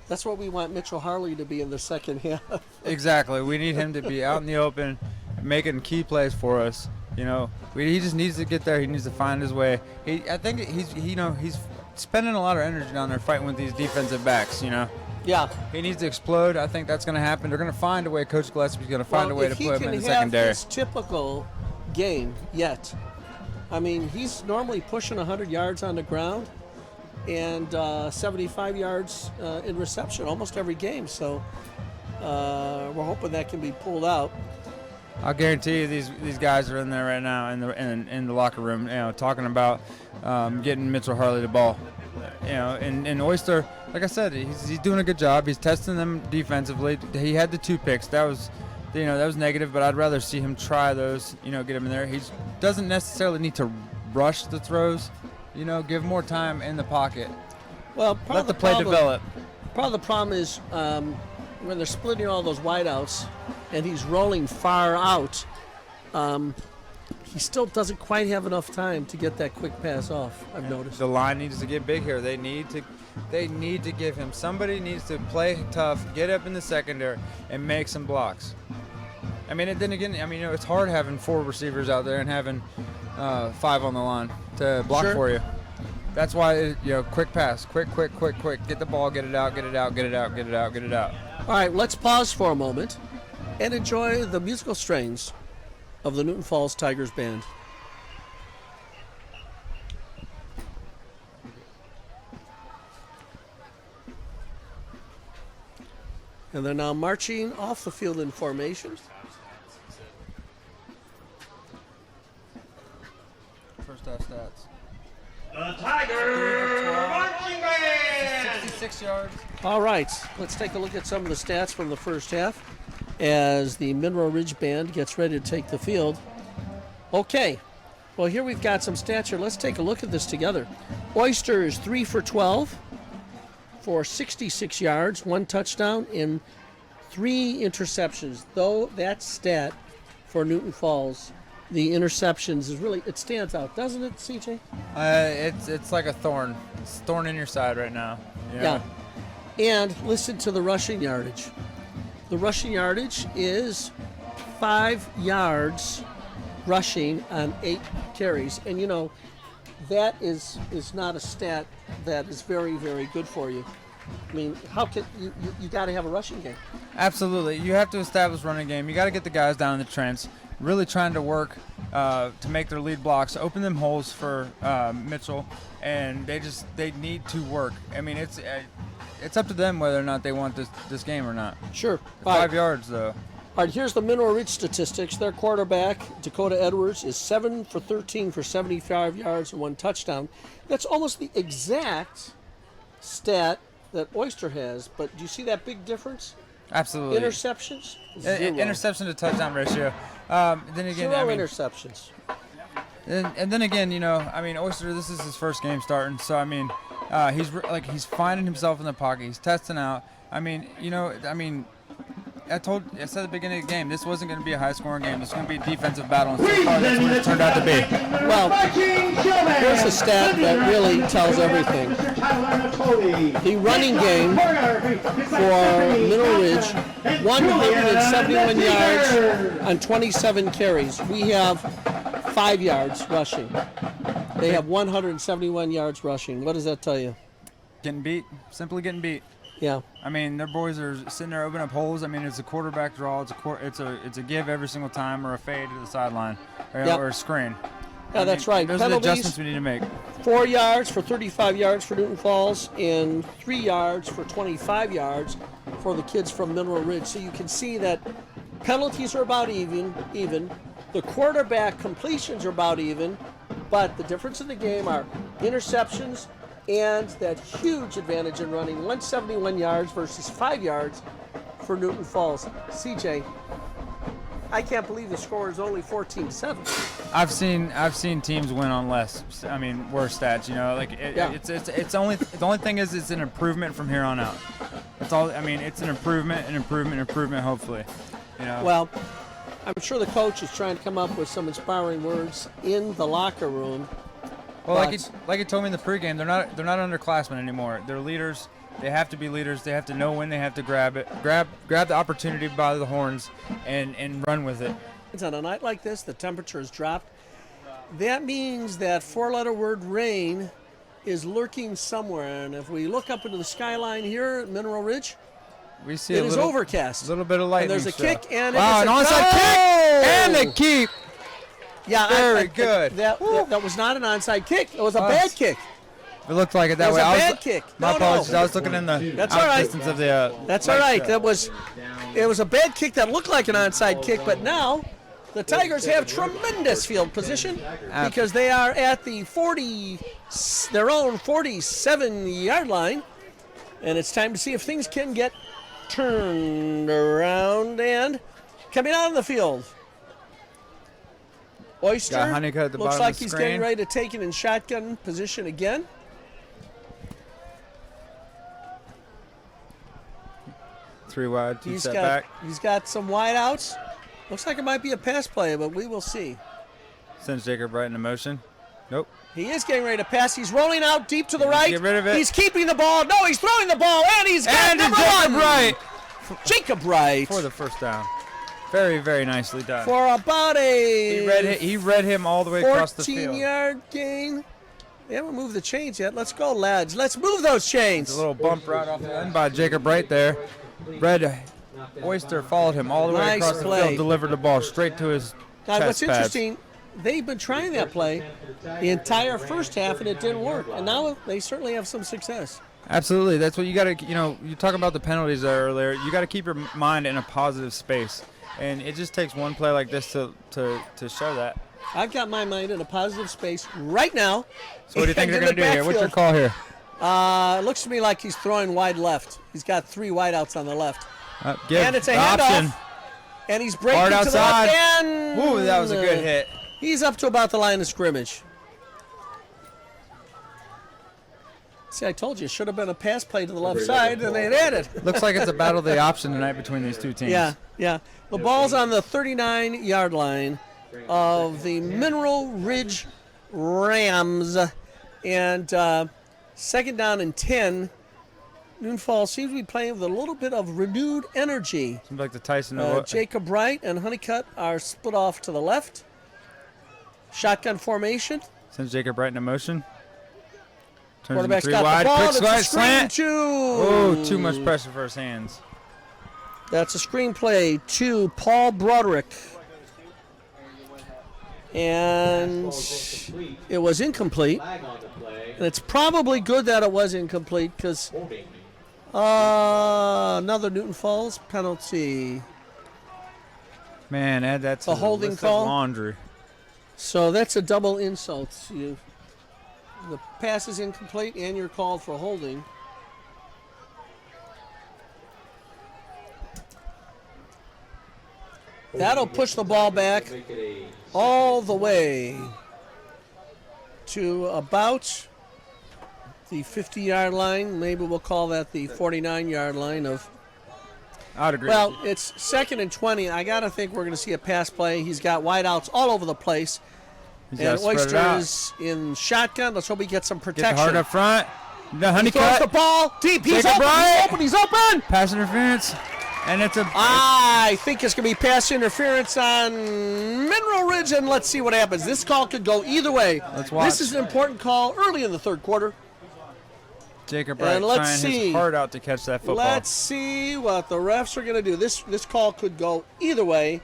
That's what we want Mitchell Harley to be in the second half. Exactly. We need him to be out in the open, making key plays for us. You know, he just needs to get there. He needs to find his way. I think he's spending a lot of energy down there fighting with these defensive backs. You know. Yeah. He needs to explode. I think that's going to happen. They're going to find a way. Coach Gillespie's going to find a way to put him in the secondary. If he can have his typical game yet, I mean, he's normally pushing 100 yards on the ground and 75 yards in reception almost every game. So we're hoping that can be pulled out. I'll guarantee you these guys are in there right now in the locker room, you know, talking about getting Mitchell Harley the ball. You know, and Oyster, like I said, he's doing a good job. He's testing them defensively. He had the 2 picks. That was negative, but I'd rather see him try those, you know, get him in there. He doesn't necessarily need to rush the throws, you know, give more time in the pocket. Well, let the play develop. Part of the problem is when they're splitting all those wideouts and he's rolling far out, he still doesn't quite have enough time to get that quick pass off, I've noticed. The line needs to get big here. They need to give him. Somebody needs to play tough, get up in the secondary, and make some blocks. I mean, then again, I mean, you know, it's hard having 4 receivers out there and having 5 on the line to block for you. That's why, you know, quick pass, quick. Get the ball, get it out. All right, let's pause for a moment and enjoy the musical strains of the Newton Falls Tigers Band. And they're now marching off the field in formation. First half stats. The Tiger Marching Band! 66 yards. All right, let's take a look at some of the stats from the first half as the Mineral Ridge Band gets ready to take the field. Okay, well, here we've got some stats here. Let's take a look at this together. Oysters 3 for 12 for 66 yards, 1 touchdown, and 3 interceptions. Though that stat for Newton Falls, the interceptions, is really, it stands out, doesn't it, CJ? It's like a thorn. It's a thorn in your side right now. You know? Yeah. And listen to the rushing yardage. The rushing yardage is 5 yards rushing on 8 carries. And, you know, that is not a stat that is very, very good for you. I mean, how can you got to have a rushing game. Absolutely. You have to establish running game. You got to get the guys down in the trench, really trying to work to make their lead blocks, open them holes for Mitchell, and they need to work. I mean, it's up to them whether or not they want this game or not. Sure. 5 yards, though. All right, here's the Mineral Ridge statistics. Their quarterback, Dakota Edwards, is 7 for 13 for 75 yards and 1 touchdown. That's almost the exact stat that Oyster has, but do you see that big difference? Absolutely. Interceptions? 0. Interception to touchdown ratio. Then again, 0 I mean, interceptions. and then again, you know, I mean, Oyster, this is his first game starting, so I mean, he's finding himself in the pocket. He's testing out. I mean, you know, I said at the beginning of the game, this wasn't going to be a high-scoring game. This was going to be a defensive battle, and so far that's what it turned out to be. Well, here's a stat that really tells everything. The running game for Mineral Ridge, 171 yards on 27 carries. We have 5 yards rushing. They have 171 yards rushing. What does that tell you? Getting beat. Simply getting beat. Yeah. I mean, their boys are sitting there opening up holes. I mean, it's a quarterback draw. It's a give every single time, or a fade to the sideline, or a screen. Yeah, that's right. Those Penalties, are the adjustments we need to make. 4 yards for 35 yards for Newton Falls, and 3 yards for 25 yards for the kids from Mineral Ridge. So you can see that penalties are about even. The quarterback completions are about even, but the difference in the game are interceptions and that huge advantage in running, 171 yards versus 5 yards for Newton Falls. CJ, I can't believe the score is only 14-7. I've seen teams win on less. I mean, worse stats. You know, like it's only the only thing is it's an improvement from here on out. That's all. I mean, it's an improvement. Hopefully, you know. Well, I'm sure the coach is trying to come up with some inspiring words in the locker room. Well, like he told me in the pregame, they're not underclassmen anymore. They're leaders. They have to be leaders. They have to know when they have to grab the opportunity by the horns and run with it. On a night like this, the temperature has dropped. That means that 4-letter word rain is lurking somewhere. And if we look up into the skyline here at Mineral Ridge, We see it a is little, overcast. little bit of lightning. And there's a show. kick, and wow, it an is a onside kick, and the goal! keep. Yeah, Very good. That was not an onside kick. It was a bad kick. It looked like it that It was way. a I was, bad kick. My No, apologies. no. I was looking in the That's all right. distance of the. That's all light right. show. It was a bad kick that looked like an onside kick, but now the Tigers have tremendous field position because they are at the their own 47-yard line, and it's time to see if things can get turned around. And coming out on the field, Oyster Got Honeycutt at the looks bottom like of the he's screen. getting ready to take it in shotgun position again. 3 wide, 2 He's set got back. he's got some wide outs. Looks like it might be a pass play, but we will see. Sends Jacob Bright into motion. Nope. He is getting ready to pass. He's rolling out deep to the right. Get rid of it. He's keeping the ball. No, he's throwing the ball, and he's got And number Jacob one. Bright Jacob Bright for the first down. Very, very nicely done. for about a He read him all the way across the field. 14-yard gain. They haven't moved the chains yet. Let's go, lads. Let's move those chains. A little bump right off the end by Jacob Bright there. Red Oyster followed him all the way Nice across the play. field, delivered the ball straight to his Now, chest what's pads. interesting, they've been trying that play the entire first half, and it didn't work. And now they certainly have some success. Absolutely. That's what you got to, you talk about the penalties there earlier. You got to keep your mind in a positive space. And it just takes one play like this to show that. I've got my mind in a positive space right now. So what do you think And they're in going to the do here? What's your backfield. call here? It looks to me like he's throwing wide left. He's got 3 wideouts on the left. Give And it's a the handoff. option. And he's breaking Hard to outside. the left. And Ooh, that was a good hit. He's up to about the line of scrimmage. See, I told you, it should have been a pass play to the left side, and they'd had it. Looks like it's a battle of the option tonight between these two teams. Yeah. The ball's on the 39-yard line of the Mineral Ridge Rams. And second down and 10. Noon Falls seems to be playing with a little bit of renewed energy. Seems like the Tyson. Jacob Bright and Honeycutt are split off to the left. Shotgun formation. Sends Jacob Bright into motion. Turns into Quarterback's 3 got wide. the ball. Quick It's a slide, screen slant. to. Oh, too much pressure for his hands. That's a screenplay to Paul Broderick. And it was incomplete. Flag on the play. And it's probably good that it was incomplete because Holding. another Newton Falls penalty. Man, add that to A the holding list call? of laundry. So that's a double insult. The pass is incomplete and you're called for holding. That'll push the ball back Make it a all the way to about the 50-yard line. Maybe we'll call that the 49-yard line of. I'd agree. Well, it's 2nd and 20. I got to think we're going to see a pass play. He's got wideouts all over the place. He's gotta And spread it Oyster out. is in shotgun. Let's hope he gets some Get the protection. hard up front. The He throws the Honeycutt. ball deep. He's Jacob open. Bryant. He's open. He's open. Pass interference. And it's a. I think it's going to be pass interference on Mineral Ridge, and let's see what happens. This call could go either way. Let's watch. This is an important call early in the third quarter. Jacob Bright let's trying see. his heart out to catch that football. Let's see what the refs are going to do. This call could go either way.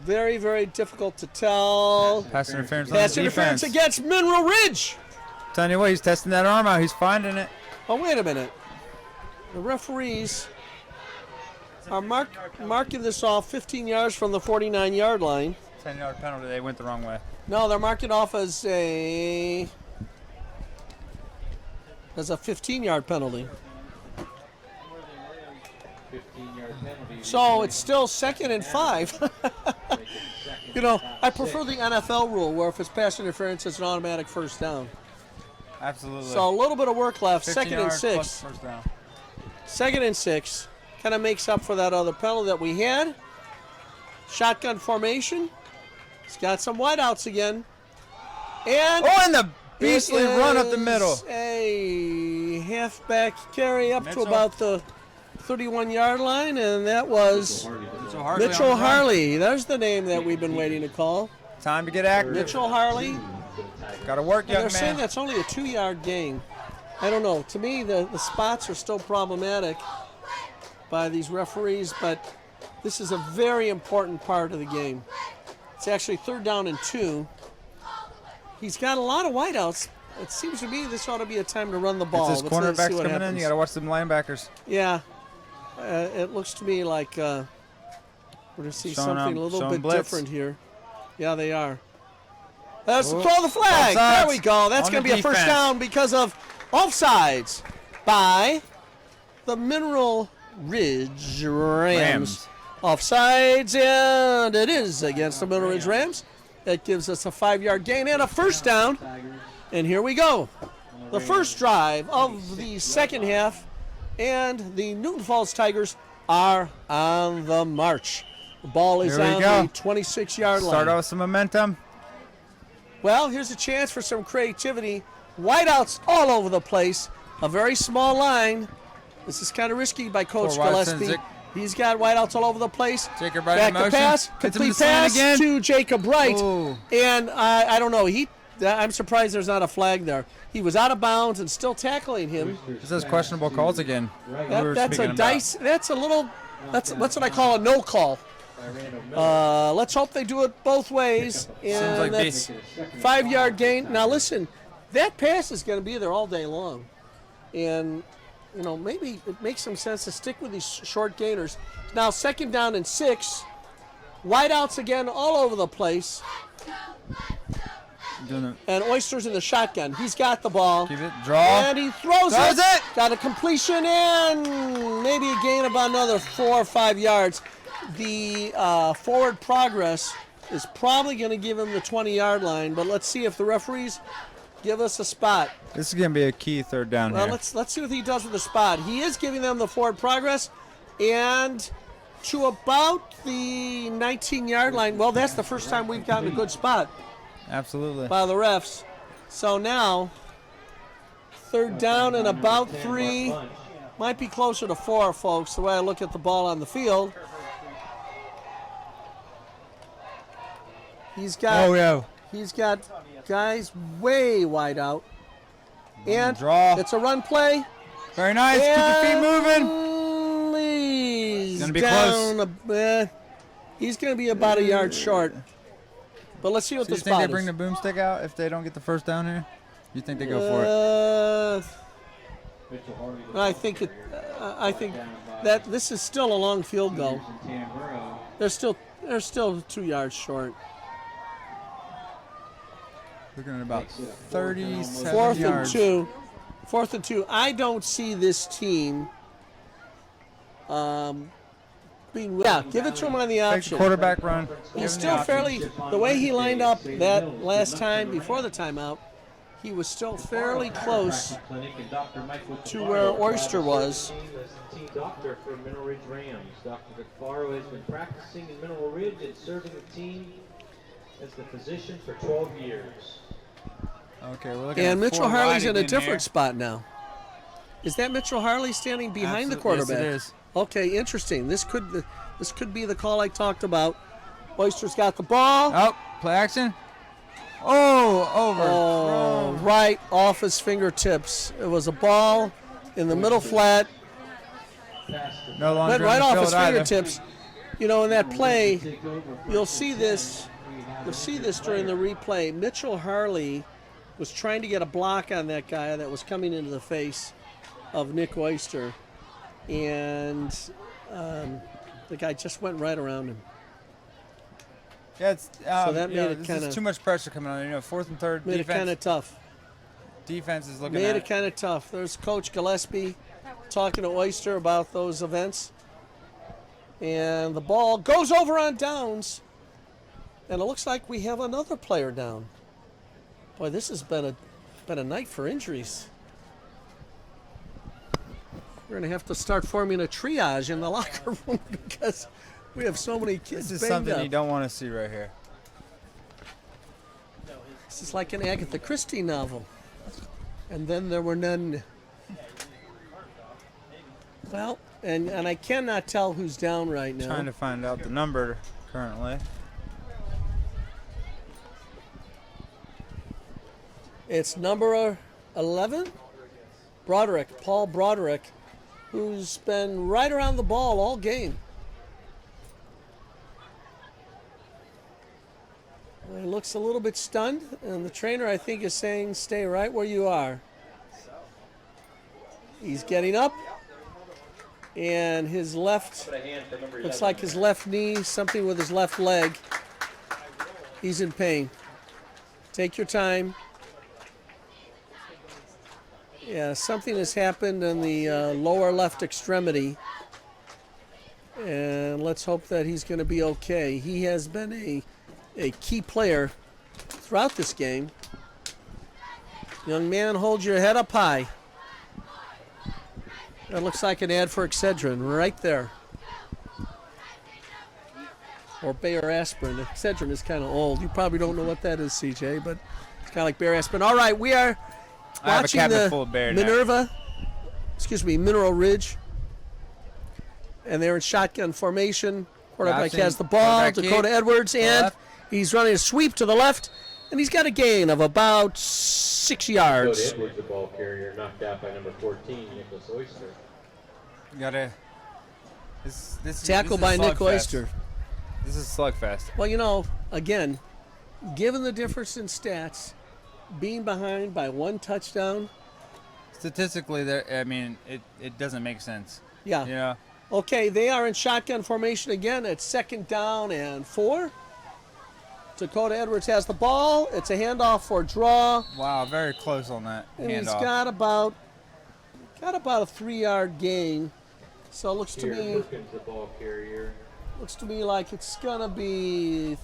Very, very difficult to tell. Pass interference on Pass the interference defense. against Mineral Ridge. Telling you what, he's testing that arm out. He's finding it. Oh, wait a minute. The referees are marking this off 15 yards from the 49-yard line. 10-yard penalty. They went the wrong way. No, they're marking off as a 15-yard penalty. 15-yard penalty. So it's still 2nd and 5. You know, I prefer the NFL rule where if it's pass interference, it's an automatic first down. Absolutely. So a little bit of work left. 15 2nd and yards 6. plus first down. 2nd and 6. Kind of makes up for that other penalty that we had. Shotgun formation. He's got some wideouts again. And And the beastly run up the middle. A halfback carry up to Mitchell. about the 31-yard line, and that was So Hartley on Mitchell the run. Harley. There's the name that we've been waiting to call. Time to get active. Mitchell Harley for the Tigers. Got to work, And young they're saying man. that's only a 2-yard gain. I don't know. To me, the spots are still problematic by these referees, but this is a very important part of the game. It's actually 3rd down and 2. He's got a lot of wideouts. It seems to me this ought to be a time to run the ball. It's his Let's see cornerbacks what coming in. happens. You got to watch them linebackers. Yeah. It looks to me like we're going to see Showing something up, a little showing bit blitz. different here. Yeah, they are. Let's Ooh, throw the flag. offsides There we go. That's on going to the be a first defense. down because of offsides by the Mineral Ridge Rams. Offsides, and it is against the Mineral Ridge Rams. That gives us a 5-yard gain and a first down. And here we go. The first drive of the second half, and the Newton Falls Tigers are on the march. The ball is Here we on go. the 26-yard line. Start out with some momentum. Well, here's a chance for some creativity. Wideouts all over the place. A very small line. This is kind of risky by Coach Poor Watson. Gillespie. He's got wideouts all over the place. Jacob Wright Back in to motion. pass. Hits him in Complete the slant pass again. to Jacob Wright. Ooh. And I don't know. I'm surprised there's not a flag there. He was out of bounds and still tackling him. This is questionable calls again. That's a dice. That's a little. That's what I call a no call. Let's hope they do it both ways. And like that's 5-yard gain. Now listen, that pass is going to be there all day long, and maybe it makes some sense to stick with these short gainers. Now 2nd down and 6, wideouts again all over the place, and Oyster's in the shotgun. He's got the ball. Keep it. Draw. And he throws Does it. Got a completion and maybe a gain of about another 4 or 5 yards. The forward progress is probably going to give him the 20-yard line, but let's see if the referees give us a spot. This is going to be a key 3rd down Well, here. let's see what he does with the spot. He is giving them the forward progress, and to about the 19-yard line. Well, that's the first time we've gotten a good spot Absolutely. by the refs. So now, 3rd down and about 3. Might be closer to 4, folks, the way I look at the ball on the field. He's got guys way wide out. And Draw. it's a run play. Very nice. Keep your feet moving. He's Gonna be down he's going to be about a yard short. But let's see what So the you think spot they is. bring the boomstick out if they don't get the first down here? You think they go for it? I think that this is still a long field goal. They're still 2 yards short. Looking at about 37 4th yards. and 2. 4th and 2. I don't see this team being. Yeah, give it to him on the Take the option. quarterback run. He's still fairly. The way he lined up that last time before the timeout, he was still fairly close to where Oyster was. The team doctor for Mineral Ridge Rams. Dr. Vicfaro has been practicing in Mineral Ridge and serving the team as the physician for 12 years. Okay, we're looking And at Mitchell 4 Harley's wide in a again different here. spot now. Is that Mitchell Harley standing behind the Absolutely. quarterback? Yes, it is. Okay, interesting. This could be the call I talked about. Oyster's got the ball. Oh, play action. Oh, over. Oh, right off his fingertips. It was a ball in the middle flat. No longer Went on right the off field his either. fingertips. In that play, you'll see this. You'll see this during the replay. Mitchell Harley was trying to get a block on that guy that was coming into the face of Nick Oyster, and the guy just went right around him. Yeah, it's, So that made it this kinda- is too much pressure coming on. 4th and 3rd. Made it kind of tough. Defense is looking Made at it kind of tough. There's Coach Gillespie talking to Oyster about those events. And the ball goes over on downs. And it looks like we have another player down. Boy, this has been a night for injuries. We're going to have to start forming a triage in the locker room because we have so many kids This is banged something up. you don't want to see right here. This is like an Agatha Christie novel. And then there were none. Well, and I cannot tell who's down right now. Trying to find out the number currently. It's number 11, Paul Broderick, who's been right around the ball all game. He looks a little bit stunned, and the trainer, I think, is saying, stay right where you are. He's getting up, and his left, looks like his left knee, something with his left leg. He's in pain. Take your time. Yeah, something has happened in the lower left extremity, and let's hope that he's going to be okay. He has been a key player throughout this game. Young man, hold your head up high. That looks like an ad for Excedrin right there. Or Bayer aspirin. Excedrin is kind of old. You probably don't know what that is, CJ, but it's kind of like Bayer aspirin. All right, we are watching the Mineral Ridge. And they're in shotgun formation. Quarterback has the ball. Dakota Edwards, and he's running a sweep to the left, and he's got a gain of about 6 yards. Dakota Edwards, the ball carrier, knocked out by number 14, Nicholas Oyster. Tackle by Nick Oyster. This is slugfest. Well, you know, again, given the difference in stats, being behind by 1 touchdown. Statistically, it doesn't make sense. Yeah. Yeah. Okay, they are in shotgun formation again at 2nd down and 4. Dakota Edwards has the ball. It's a handoff for draw. Wow, very close on that And handoff. he's got about a 3-yard gain. So it looks to me The ball carrier. looks to me like it's gonna be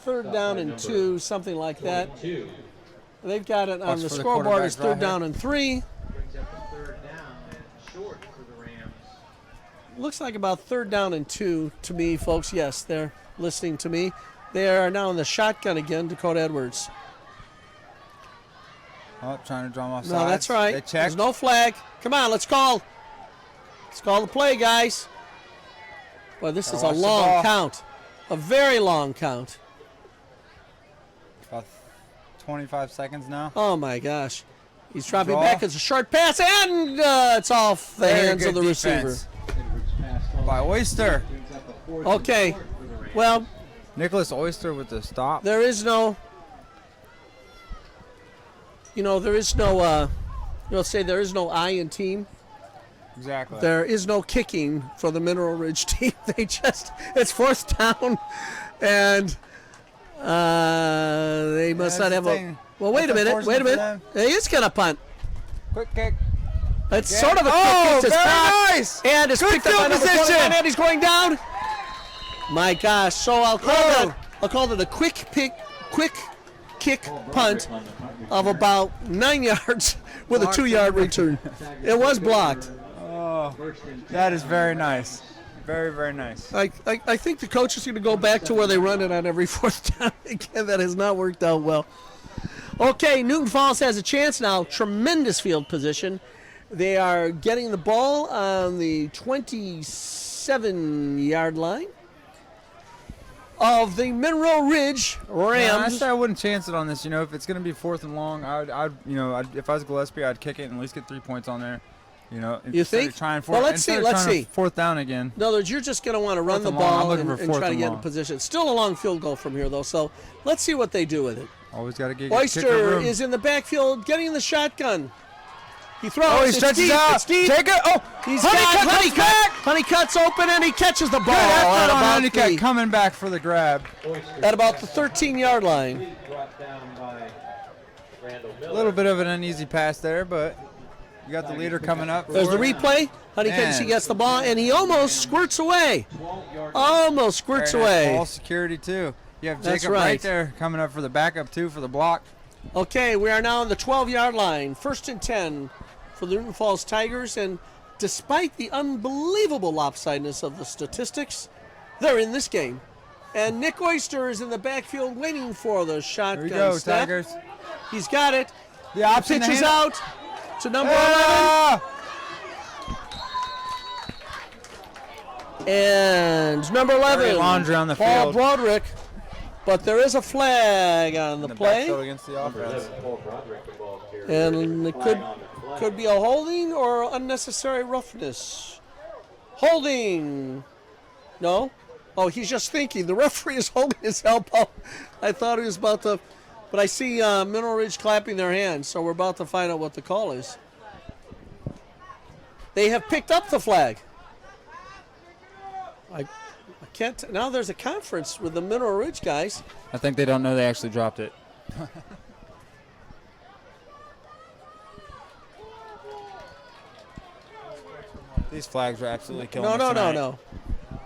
3rd down and 2, something like that. 22. They've got it on Watch the for the scoreboard as quarterback 3rd down and 3. Brings up a 3rd down and short for the Rams. Looks like about 3rd down and 2 to me, folks. Yes, they're listening to me. They are now in the shotgun again, Dakota Edwards. Oh, trying to draw them off No, sides. that's right. They checked. There's no flag. Come on, let's call the play, guys. Boy, this is a watch the long ball. count. A very long count. About 25 seconds now. Oh, my gosh. He's dropping Draw. back. It's a short pass, and it's off the Very hands good of the receiver. defense by Oyster. Okay. Well, Nicholas Oyster with the stop. there is no, there is no I in team. Exactly. There is no kicking for the Mineral Ridge team. It's 4th down, and they must not have a. Well, wait a minute. He is going to punt. Quick kick. It's Yeah. sort of a quick Oh, kick. It's very back, nice. and it's Good picked up field by number position. 49, and he's going down. My gosh! So I'll call that a quick kick punt of about 9 yards with a 2-yard return. It was blocked. Oh, that is very nice. Very, very nice. I think the coach is going to go back to where they run it on every 4th down again. That has not worked out well. Okay, Newton Falls has a chance now. Tremendous field position. They are getting the ball on the 27-yard line of the Mineral Ridge Rams. I wouldn't chance it on this. If it's going to be 4th and long, if I was Gillespie, I'd kick it and at least get 3 points on there. You think? Well, let's see. 4th down again. In other words, you're just going to want to run the and long. I'm ball looking and for try to 4th get and in position. Still a long field goal from here, though, so let's see what they do with it. Always got to get Oyster kicker room. is in the backfield getting the shotgun. He throws. Oh, he It's stretches deep. out. It's deep. Take it. Oh, He's Honeycutt comes back. Honeycutt's open, and he catches the ball Good at effort on about, Honeycutt coming back for the grab. at about the 13-yard line. Brought down by Randall Miller. A little bit of an uneasy pass there, but you got the leader coming up. There's the for it. replay. Honeycutt, Man. she gets the ball, and he almost squirts away. Almost squirts Very nice away. ball security, too. You have That's Jacob right. right there coming up for the backup, too, for the block. Okay, we are now on the 12-yard line. 1st and 10 for the Newton Falls Tigers, and despite the unbelievable lopsidedness of the statistics, they're in this game. And Nick Oyster is in the backfield waiting for the Here shotgun we go, snap. Tigers. He's got it. The option Pitch is hand- out to number 11. Ah! And number 11, Laundry on the Paul field. Broderick. But there is a flag on the play. Backfield against the offense. Paul Broderick, the ball carrier. And it Flag on the play. could be a holding or unnecessary roughness. Holding. No? Oh, he's just thinking. The referee is holding his elbow. I thought he was about to. But I see Mineral Ridge clapping their hands, so we're about to find out what the call is. They have picked up the flag. I can't. Now there's a conference with the Mineral Ridge guys. I think they don't know they actually dropped it. These flags are absolutely killing us tonight. No.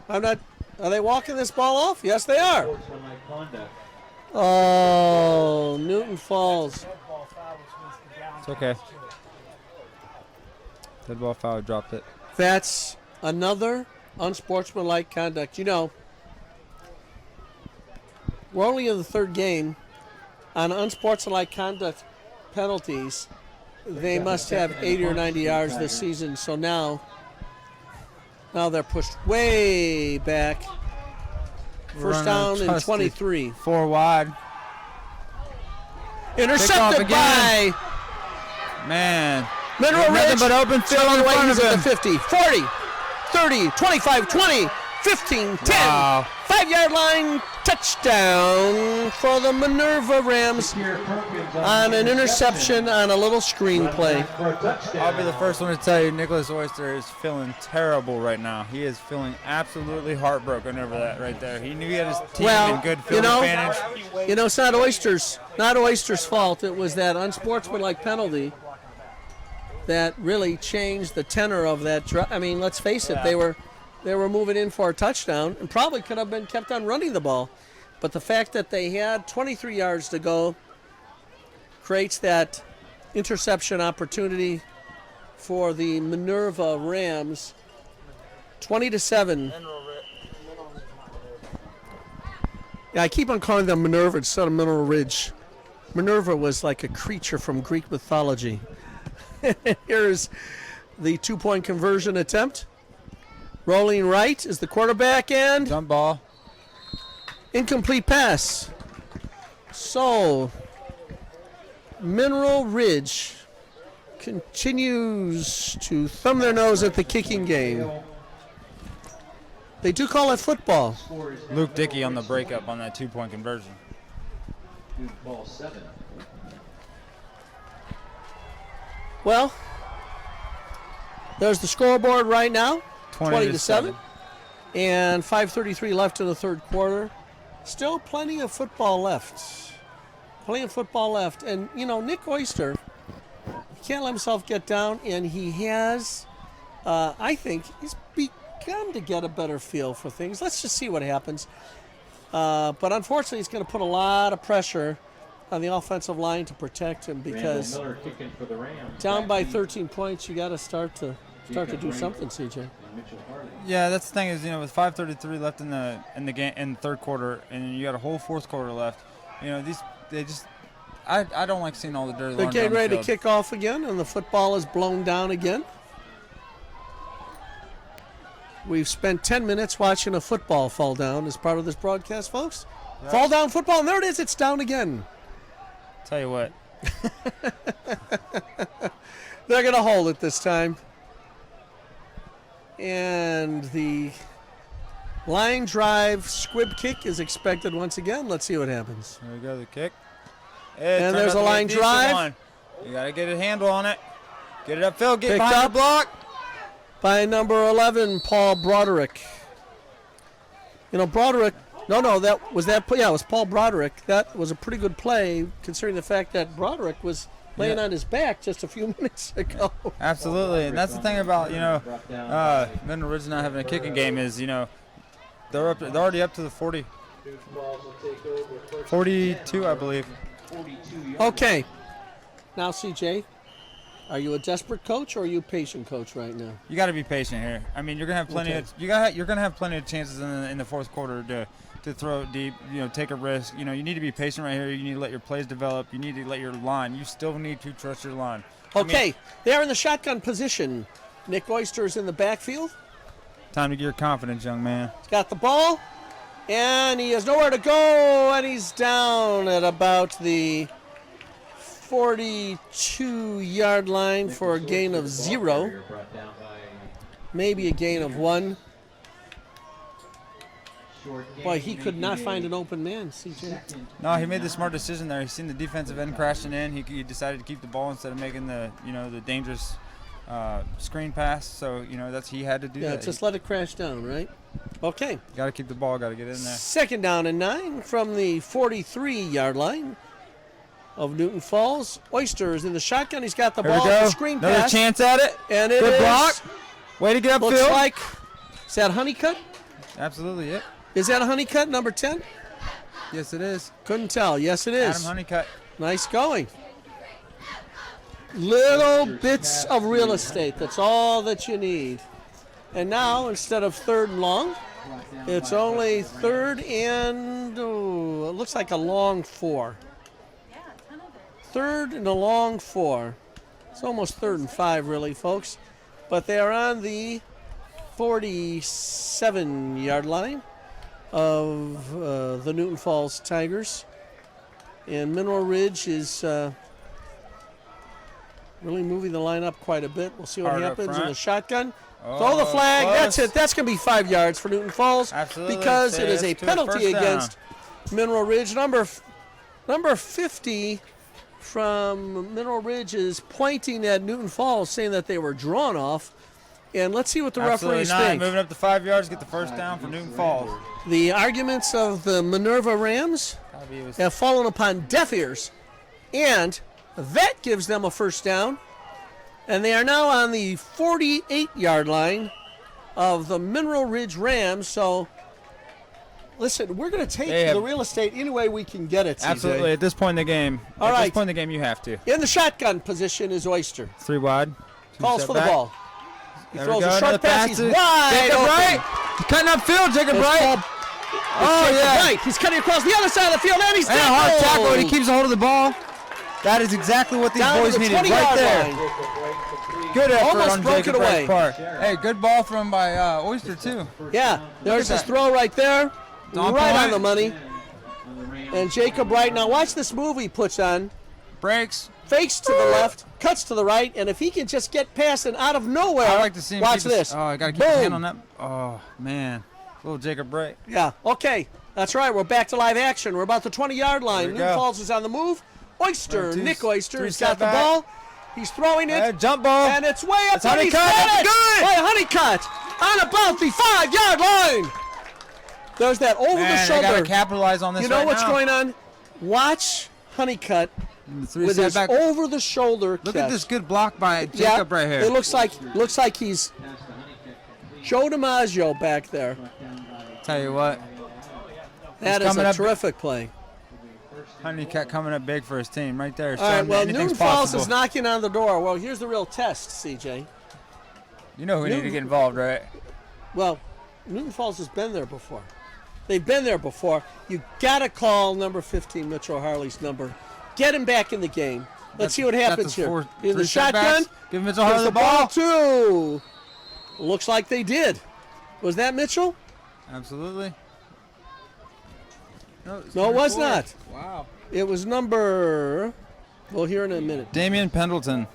I'm not. Are they walking this ball off? Yes, they are. Sportsmanlike conduct. Oh, Newton Falls. It's okay. Dead ball foul, dropped it. That's another unsportsmanlike conduct. You know, we're only in the third game. On unsportsmanlike conduct penalties, they must have 80 or 90 yards this season. So now they're pushed way back. First down and 23. 4 wide. Intercepted by Man. Mineral Nothing Ridge. but open field On in the way, front he's of at him. the 50, 40, 30, 25, 20, 15, 10. Wow. 5-yard line touchdown for the Minerva Rams on an interception on a little screen play. I'll be the first one to tell you, Nicholas Oyster is feeling terrible right now. He is feeling absolutely heartbroken over that right there. He knew he had his team in good field advantage. You know, it's not Oyster's fault. It was that unsportsmanlike penalty that really changed the tenor of that drive. I mean, let's face it, they were moving in for a touchdown and probably could have been kept on running the ball. But the fact that they had 23 yards to go creates that interception opportunity for the Minerva Rams. 20-7. Yeah, I keep on calling them Minerva instead of Mineral Ridge. Minerva was like a creature from Greek mythology. Here's the 2-point conversion attempt. Rolling right is the quarterback and Jump ball. incomplete pass. So, Mineral Ridge continues to thumb their nose at the kicking game. They do call it football. Luke Dickey on the breakup on that 2-point conversion. Ball 7. Well, there's the scoreboard right now. 20-7. And 5:33 left in the third quarter. Still plenty of football left. And, you know, Nick Oyster, he can't let himself get down, and he has, I think, he's begun to get a better feel for things. Let's just see what happens. But unfortunately, he's going to put a lot of pressure on the offensive line to protect him because Miller kicking for the Rams. down by 13 points, you got to start to do something, CJ. Yeah, that's the thing is, you know, with 5:33 left in the game in the third quarter, and you got a whole fourth quarter left. You know, I don't like seeing all the dirty. They're getting ready to kick off again, and the football is blown down again. We've spent 10 minutes watching a football fall down as part of this broadcast, folks. Yep. Fall down football, and there it is. It's down again. Tell you what. They're going to hold it this time. And the line drive squib kick is expected once again. Let's see what happens. There we go, the kick. And there's a line drive. You got to get a handle on it. Get it upfield. Get Picked behind up the block. By number 11, Paul Broderick. You know, Broderick. No, that was that. Yeah, it was Paul Broderick. That was a pretty good play, considering the fact that Broderick was laying on his back just a few minutes ago. Absolutely, and that's the thing about, you know, Mineral Ridge not having a kicking game is, you know, they're already up to the 40, 42, I believe. Okay, now CJ, are you a desperate coach or are you a patient coach right now? You got to be patient here. I mean, you're gonna have plenty of you're gonna have plenty of chances in the fourth quarter to throw it deep, you know, take a risk. You know, you need to be patient right here. You need to let your plays develop. You need to let your line. You still need to trust your line. Okay, they're in the shotgun position. Nick Oyster is in the backfield. Time to get your confidence, young man. He's got the ball, And he has nowhere to go, and he's down at about the 42-yard line for a gain of 0. Maybe a gain of 1. Boy, he could not find an open man, CJ. No, he made the smart decision there. He seen the defensive end crashing in. He decided to keep the ball instead of making the the dangerous screen pass. So he had to do that. Just let it crash down, right? Okay. Got to keep the ball. Got to get in there. 2nd down and 9 from the 43-yard line of Newton Falls. Oyster is in the shotgun. He's got the Here ball. we go. The screen Another pass. chance at it. And it Good is. block. Way to get upfield. Looks like. Is that Honeycutt? Absolutely, yeah. Is that a Honeycutt, number 10? Yes, it is. Couldn't tell. Yes, it is. Adam Honeycutt. Nice going. Little bits of real estate. That's all that you need. And now, instead of 3rd and long, it's only 3rd and, it looks like a long 4. 3rd and a long 4. It's almost 3rd and 5, really, folks. But they are on the 47-yard line of the Newton Falls Tigers. And Mineral Ridge is really moving the line up quite a bit. We'll see what Hard up happens in front. the shotgun. Throw the flag. Close. That's it. That's going to be 5 yards for Newton Falls. Absolutely. Because it is a To penalty first down. against Mineral Ridge. Number 50 from Mineral Ridge is pointing at Newton Falls, saying that they were drawn off. And let's see what the Absolutely referees not. think. Moving up to 5 yards, get the first down for Newton Falls. The arguments of the Minerva Rams have fallen upon deaf ears. And that gives them a first down. And they are now on the 48-yard line of the Mineral Ridge Rams. So, listen, we're going to take the real estate any way we can get it, CJ. Absolutely. At this point in the game. All At right. this point in the game, you have to. In the shotgun position is Oyster. 3 wide. Calls for the ball. He There throws we go. a short Another pass. pass He's to wide Jacob open. Wright. Cutting upfield, Jacob It's Wright. called- Oh, yeah. Right. He's cutting across the other side of the field, and he's And a hard tackle, and he keeps a hold of the ball. That is exactly what these down boys to the needed 20-yard right there. line. Good effort Almost on broke Jacob it away. Wright's part. Hey, good ball from by Oyster, too. Yeah, there's at his that. throw right there. On Right point. on the money. And Jacob Wright, now watch this move he puts on. Breaks. Fakes to the left, cuts to the right, and if he can just get past and out of nowhere, I like to see him watch keep his- this. Oh, I got to keep his hand Boom. on that. Oh, man. Little Jacob Wright. Yeah, okay. That's right. We're back to live action. We're about the 20-yard line. Here we Newton go. Falls is on the move. Oyster, Two- Nick Oyster, three has got the step back. ball. He's throwing it. Jump ball. And it's way up, It's and he's Honeycutt. got That's it. good. Boy, Honeycutt on about the 5-yard line. There's that over the Man, they shoulder. got to capitalize on this You know right what's now. going on? Watch Honeycutt The three with step his back. over the shoulder Look catch. at this good block by Yeah, Jacob right here. It looks like he's Joe DiMaggio back there. Tell you what, That is coming a up- terrific play. Honeycutt coming up big for his team right there. All right, showing well, anything's Newton Falls possible. is knocking on the door. Well, here's the real test, CJ. You know who need to Newton- get involved, right? Well, Newton Falls has been there before. They've been there before. You got to call number 15, Mitchell Harley's number. Get him back in the game. Let's see what happens here. In the shotgun, Give Mitchell gives Harley the the ball ball. to. Looks like they did. Was that Mitchell? Absolutely. No, it was not. Wow. It was number. We'll hear in a minute. Damian Pendleton.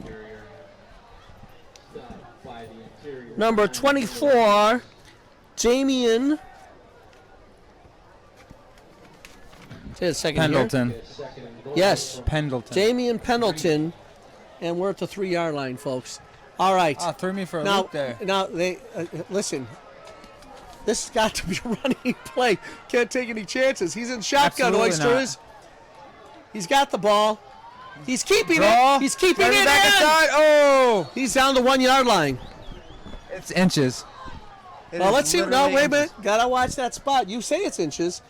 Number 24, Jamian. Say it a second Pendleton. here. Yes, Pendleton. Jamian Pendleton, and we're at the 3-yard line, folks. All right. Oh, threw me for a now, loop there. now they listen. This has got to be a running play. Can't take any chances. He's in shotgun. Absolutely Oyster not. is. He's got the ball. He's keeping Draw. it. He's keeping Throws it back in. inside. Oh, He's down the 1-yard line. it's inches. It Well, is let's see. No, literally wait a minute. inches. Gotta watch that spot. You say it's inches.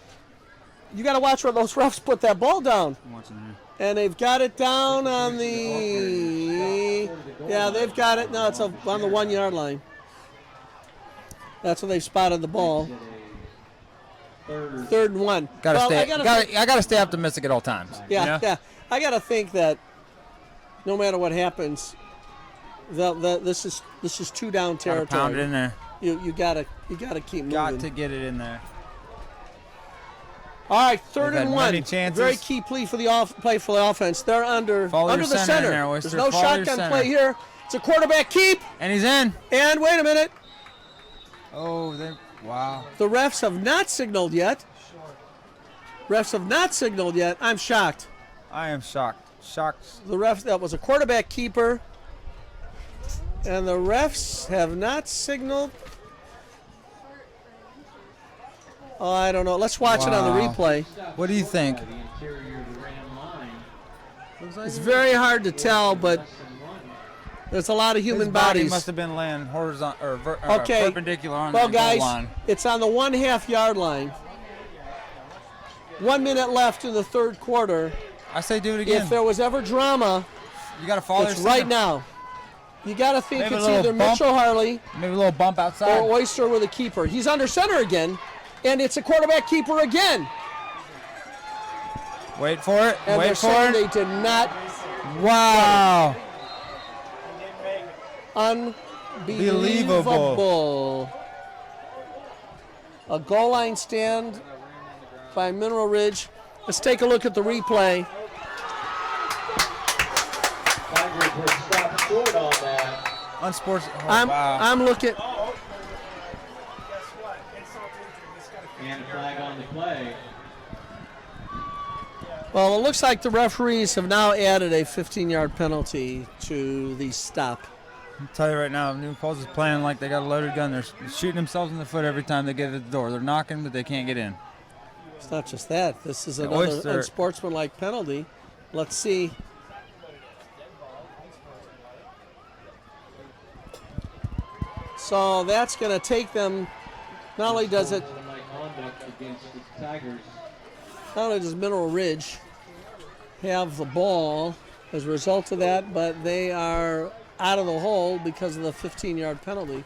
You gotta watch where those refs put that ball down. I'm watching here. And they've got it down on the. Yeah, they've got it. No, it's on the 1-yard line. That's where they spotted the ball. 3rd and 1. Gotta Well, stay. I gotta stay optimistic at all times. Yeah, you know? yeah. I gotta think that no matter what happens, this is 2-down Gotta pound it territory. in there. You gotta keep moving. Got to get it in there. All right, third They've and had one. many chances. Very key play for the offense. They're under Follow your the center center. in there, There's Oyster. no Follow your shotgun center. play here. It's a quarterback keep. And he's in. And wait a minute. Oh, wow. The refs have not signaled yet. I'm shocked. I am shocked. Shocked. The refs, that was a quarterback keeper. And the refs have not signaled. Oh, I don't know. Let's watch it on the Wow. replay. What do you think? The interior of the Ram line. It's very hard to tell, but there's a lot of human His body bodies. must have been laying horizontal or Okay. perpendicular on Well, the goal guys, line. it's on the 1/2 yard line. 1 minute left in the third quarter. I say do it again. If there was ever drama, You got to follow it's your right center. now. You got to think Maybe a it's little either bump. Mitchell Harley Maybe a little bump outside. or Oyster with a keeper. He's under center again, and it's a quarterback keeper again. Wait for it. And they're Wait for saying it. they did not. Wow. Unbelievable. A goal line stand by Mineral Ridge. Let's take a look at the replay. Tigers were stopped short on that. Unsports. Oh, I'm wow. looking. And a flag on the play. Well, it looks like the referees have now added a 15-yard penalty to the stop. I'll tell you right now, New Falls is playing like they got a loaded gun. They're shooting themselves in the foot every time they get at the door. They're knocking, but they can't get in. It's not just that. This is another Oyster. unsportsmanlike penalty. Let's see. So that's going to take them. Not only does it, Unsportsmanlike conduct against the Tigers. not only does Mineral Ridge have the ball as a result of that, but they are out of the hole because of the 15-yard penalty.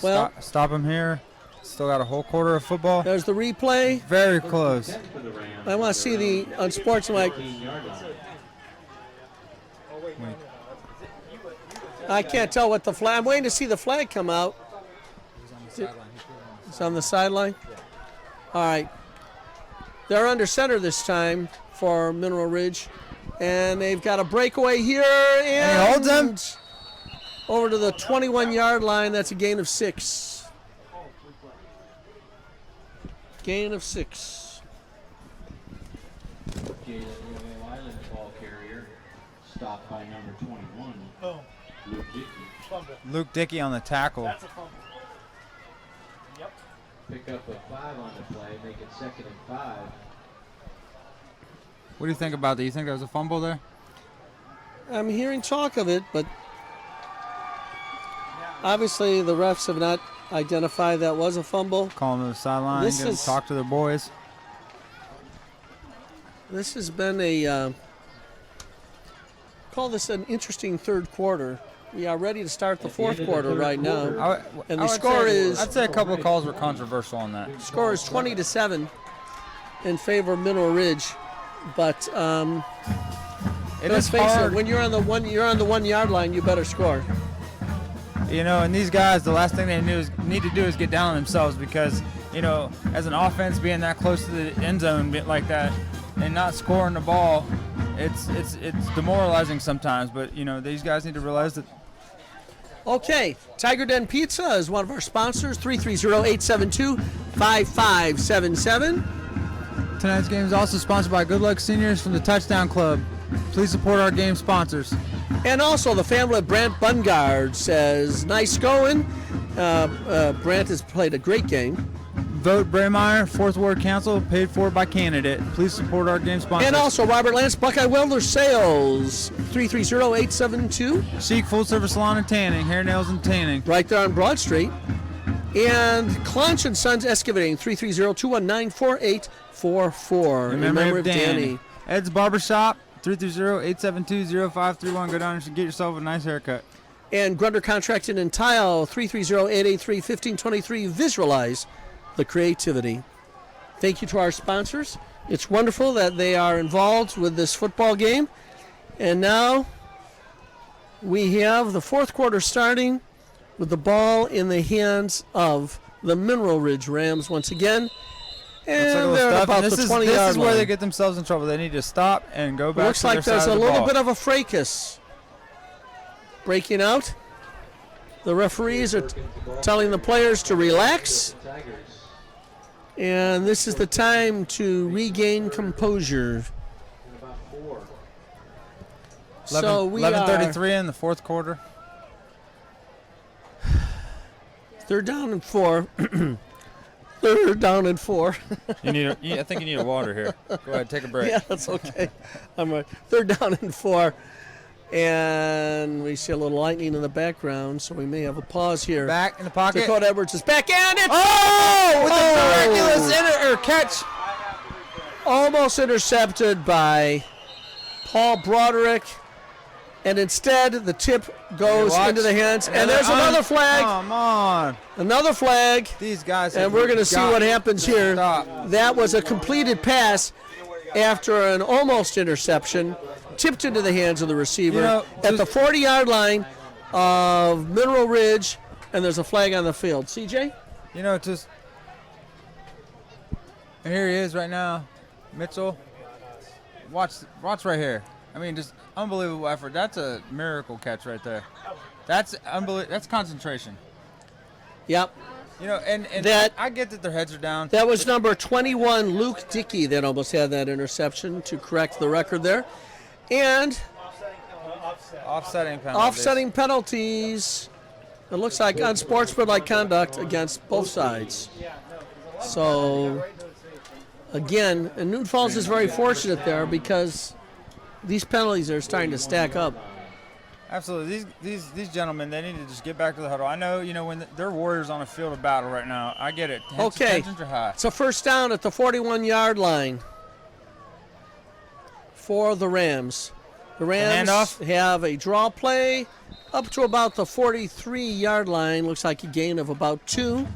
Well, Stop him here. Still got a whole quarter of football. there's the replay. Very close. 10 for the Rams. I want to see the unsportsmanlike. 15-yard line. I can't tell what the flag. I'm waiting to see the flag come out. It's on the sideline. All right. They're under center this time for Mineral Ridge, and they've got a breakaway here, and he holds him. over to the 21-yard line. That's a gain of 6. Gain of 6. Jalen Island ball carrier. Stopped by number 21. Luke Dickey. Luke Dickey on the tackle. That's a fumble. Yep. Pick up a 5 on the play, make it 2nd and 5. What do you think about that? You think there was a fumble there? I'm hearing talk of it, but obviously the refs have not identified that was a fumble. Call him to the sideline. This Get him is- to talk to their boys. This has been a call this an interesting third quarter. We are ready to start the At the end fourth of the quarter third right now. quarter. And I the would score say- is- I'd say a couple of calls were controversial on that. Score is 20-7 in favor of Mineral Ridge, but It let's is face hard. it. When you're on the 1 yard line, you better score. You know, and these guys, the last thing they need to do is get down on themselves because, you know, as an offense being that close to the end zone like that and not scoring the ball, it's demoralizing sometimes. But, you know, these guys need to realize that. Okay, Tiger Den Pizza is one of our sponsors. 330-872-5577. Tonight's game is also sponsored by Good Luck Seniors from the Touchdown Club. Please support our game sponsors. And also the family of Brant Bungard says, nice going. Brant has played a great game. Vote Braymeyer, 4th Ward Council, paid for by candidate. Please support our game sponsors. And also Robert Lance, Buckeye Welder Sales, 330-872. Chic Full Service Salon and Tanning, hair, nails, and tanning. Right there on Broad Street. And Clonch and Sons Excavating, 330-219-4844. In memory of Danny. Ed's Barbershop, 330-872-0531. Go down and get yourself a nice haircut. And Grunder Contracting and Tile, 330-883-1523. Visualize the creativity. Thank you to our sponsors. It's wonderful that they are involved with this football game. And now we have the fourth quarter starting with the ball in the hands of the Mineral Ridge Rams once again. And Looks like a little they're at stuff, about and the 20-yard line. This is where they get themselves in trouble. They need to stop and go back Looks to like their there's side a of the little ball. bit of a fracas breaking out. The referees are telling the players to relax. And this is the time to regain composure. So we are 11:33 in the fourth quarter. third down and 4. Third down and 4. I think you need a water here. Go ahead, take a break. Yeah, that's okay. I'm right. Third down and 4. And we see a little lightning in the background, so we may have a pause here. Back in the pocket. Dakota Edwards is back, and it's With a miraculous catch. almost intercepted by Paul Broderick. And instead, the tip goes into the hands. And there's another flag. Come on. Another flag. These guys. And we're going to see what happens here. Stop. That was a completed pass after an almost interception, tipped into the hands of the receiver at the 40-yard line of Mineral Ridge, and there's a flag on the field. CJ? And here he is right now. Mitchell. Watch right here. I mean, just unbelievable effort. That's a miracle catch right there. That's unbelievable. That's concentration. Yep. And That- I get that their heads are down. That was number 21, Luke Dickey, that almost had that interception to correct the record there. And Offsetting penalties. offsetting penalties. It looks like unsportsmanlike conduct against both sides. So, again, and Newton Falls is very fortunate there because these penalties are starting to stack up. Absolutely. These gentlemen, they need to just get back to the huddle. I know, when they're warriors on a field of battle right now. I get it. Okay. Tensions are high. It's a first down at the 41-yard line for the Rams. The Rams handoff. have a draw play up to about the 43-yard line. Looks like a gain of about 2.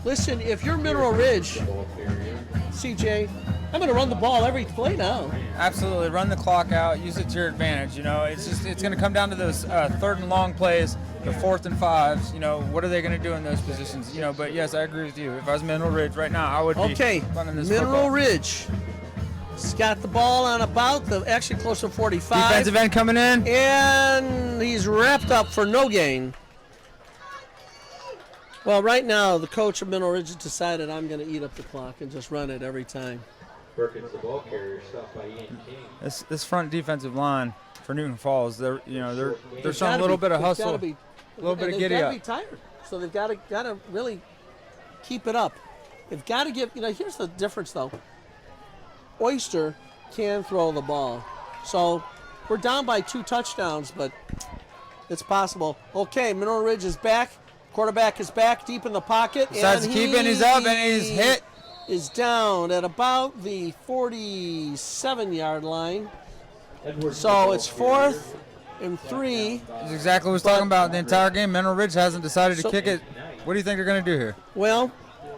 Listen, if you're Mineral Ridge, CJ, I'm going to run the ball every play now. Absolutely. Run the clock out. Use it to your advantage. It's going to come down to those third and long plays, the 4th and 5s. What are they going to do in those positions? But yes, I agree with you. If I was Mineral Ridge right now, I would be running this Mineral football. Ridge has got the ball on about actually close to 45. Defensive end coming in. And he's wrapped up for no gain. Well, right now, the coach of Mineral Ridge has decided I'm going to eat up the clock and just run it every time. Perkins, the ball carrier, stopped by Ian King. This front defensive line for Newton Falls, they're showing a little bit of They've hustle, gotta be- a little bit of they've giddy gotta up. be tired, so they've got to really keep it up. They've got to give. Here's the difference though. Oyster can throw the ball, so we're down by 2 touchdowns, but it's possible. Okay, Mineral Ridge is back. Quarterback is back deep in the pocket. Decides to keep it. He's up and he's hit. Is down at about the 47-yard line. So it's 4th and 3. That's exactly what I was talking about the entire game. Mineral Ridge hasn't decided to kick it. What do you think they're going to do here? Well,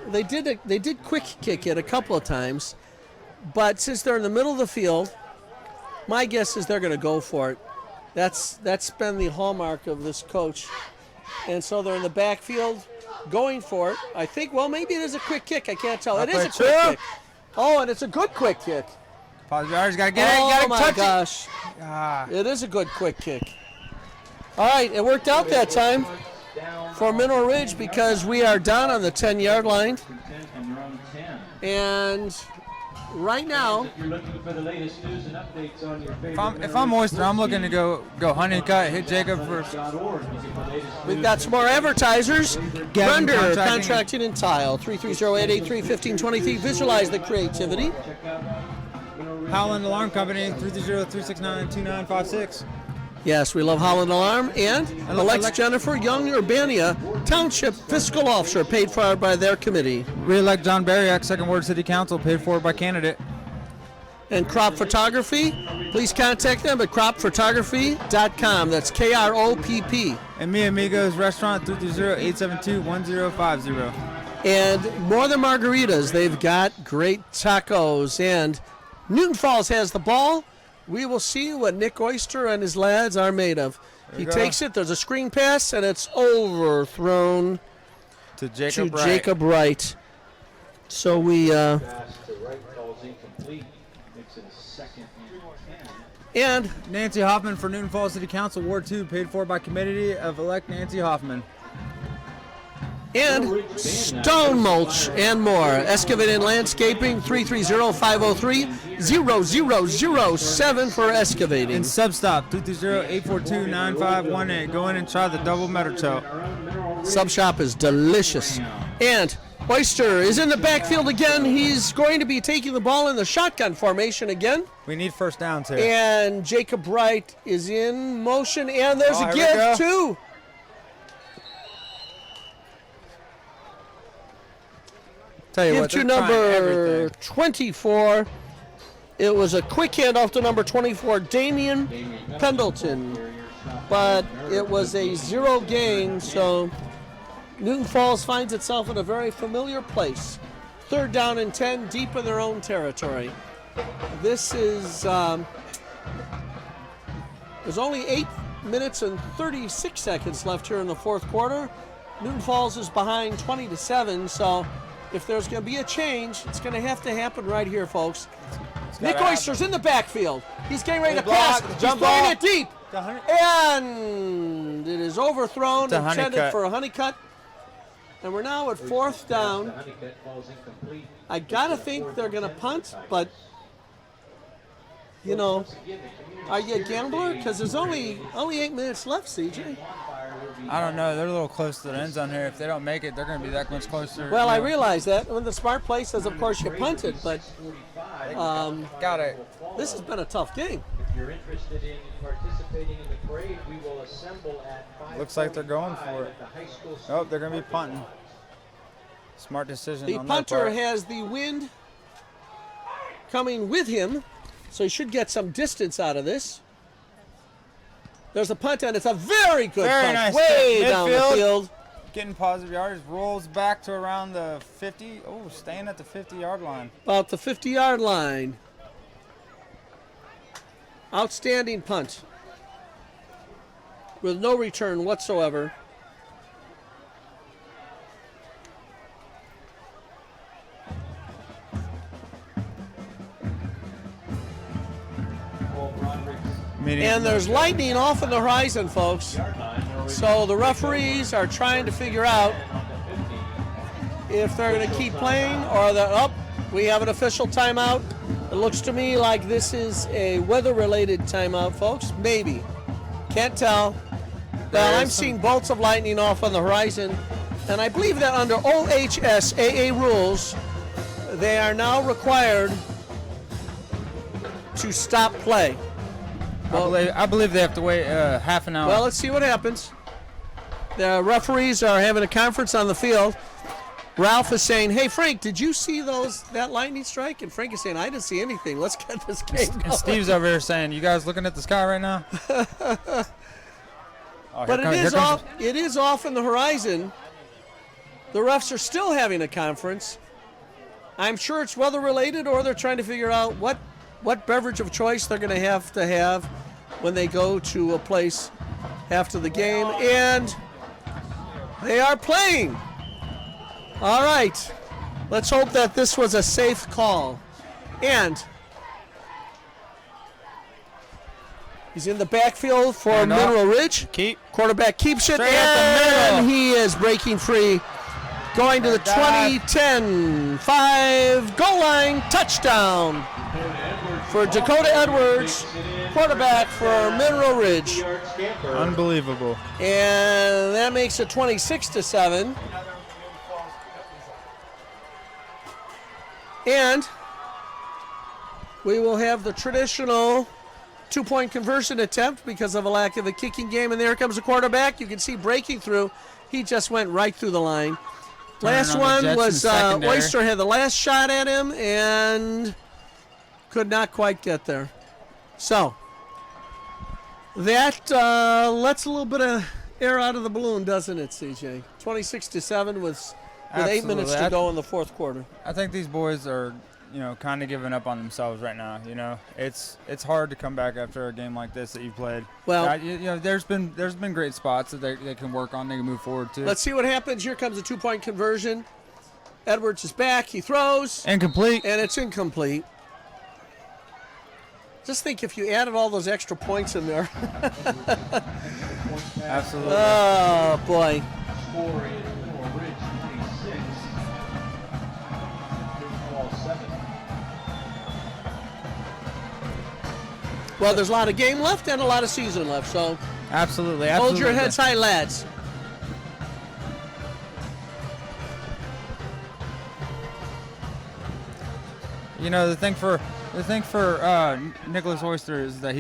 they did quick kick it a couple of times, but since they're in the middle of the field, my guess is they're going to go for it. That's been the hallmark of this coach. And so they're in the backfield going for it. I think, maybe it is a quick kick. I can't tell. It is a quick kick. Oh, and it's a good quick kick. Apologize, got to get it. Oh, Got to my touch gosh. It is a good quick kick. All right, it worked out that time for Mineral Ridge because we are down on the 10-yard line. And right now, If you're looking for the latest news and updates on your favorite If I'm Oyster, I'm looking to go honeycut, hit Jacob for. we've got some more advertisers. Gavin Render, Contracting. Contracting and Tile, 330-883-1523. Visualize the creativity. Howland Alarm Company, 330-369-2956. Yes, we love Holland Alarm. And Alex Jennifer Young Urbania, Township Fiscal Officer, paid for by their committee. Re-elect John Bariak, Second Ward City Council, paid for by candidate. And Crop Photography, please contact them at cropphotography.com. That's KROPP. And Mi Amigos Restaurant, 330-872-1050. And more than margaritas, they've got great tacos. And Newton Falls has the ball. We will see what Nick Oyster and his lads are made of. He takes it. There's a screen pass, and it's overthrown to to Jacob Wright. Jacob Wright. So we Pass to right falls incomplete. Makes it a second and 10. and Nancy Hoffman for Newton Falls City Council, Ward 2, paid for by committee of elect Nancy Hoffman. stone mulch and more. Excavating Landscaping 330-503-0007 for excavating. And Substop 230-842-9518. Go in and try the double metal tote. Sub Shop is delicious. And Oyster is in the backfield again. He's going to be taking the ball in the shotgun formation again. We need first downs here. And Jacob Wright is in motion, and there's a here we go. give too. Tell you Give what, to they're trying number everything. 24. It was a quick handoff to number 24, Damian Pendleton. But it was a 0 gain, so Newton Falls finds itself in a very familiar place. 3rd down and 10, deep in their own territory. This is, there's only 8 minutes and 36 seconds left here in the 4th quarter. Newton Falls is behind 20-7, so if there's going to be a change, it's going to have to happen right here, folks. Nick Oyster's in the backfield. He's getting ready to pass. He's throwing it deep. And it is overthrown, intended for a Honeycutt. And we're now at 4th down. I got to think they're going to punt, but, you know, are you a gambler? Because there's only 8 minutes left, CJ. I don't know. They're a little close to the end zone here. If they don't make it, they're going to be that much closer. Well, you I know. realize that. When the smart play says, of course, you punt it, but Got it. this has been a tough game. If you're interested in participating in the parade, we will assemble at 5:45 Looks like they're going for it. at the high school. Oh, they're going to be punting. Smart decision The on their punter part. has the wind coming with him, so he should get some distance out of this. There's a punt, and it's a very good Very punt, nice way kick. down the Midfield. field. Getting positive yardage, rolls back to around the 50. Oh, staying at the 50-yard line. About the 50-yard line. Outstanding punt with no return whatsoever. And there's lightning off in the horizon, folks. So the referees are trying to figure out if they're going to keep playing or they're up. We have an official timeout. It looks to me like this is a weather-related timeout, folks. Maybe. Can't tell. Well, I'm seeing bolts of lightning off on the horizon. And I believe that under OHSAA rules, they are now required to stop play. I believe they have to wait half an hour. Well, let's see what happens. The referees are having a conference on the field. Ralph is saying, "Hey, Frank, did you see that lightning strike?" And Frank is saying, "I didn't see anything. Let's get this game going." and Steve's over here saying, "You guys looking at the sky right now?" But it is off in the horizon. The refs are still having a conference. I'm sure it's weather related, or they're trying to figure out what beverage of choice they're going to have when they go to a place after the game. And they are playing. All right. Let's hope that this was a safe call. And he's in the backfield for Mineral Ridge. Quarterback keeps it, Straight up the and middle. he is breaking free. Going to the 20-10, 5 goal line, touchdown for Dakota Edwards, quarterback for Mineral Ridge. Unbelievable. And that makes it 26-7. And we will have the traditional 2-point conversion attempt because of a lack of a kicking game. And there comes the quarterback. You can see breaking through. He just went right through the line. Last one was Oyster had the last shot at him and could not quite get there. So that lets a little bit of air out of the balloon, doesn't it, CJ? 26-7 with 8 minutes to go in the 4th quarter. I think these boys are kind of giving up on themselves right now. It's hard to come back after a game like this that you played. Well, there's been great spots that they can work on. They can move forward to. Let's see what happens. Here comes a 2-point conversion. Edwards is back. He throws. Incomplete. And it's incomplete. Just think if you added all those extra points in there. Absolutely. Oh, boy. Score is Mineral Ridge 26. Ball 7. Well, there's a lot of game left and a lot of season left, so Absolutely. hold your heads high, lads. The thing for Nicholas Oyster is that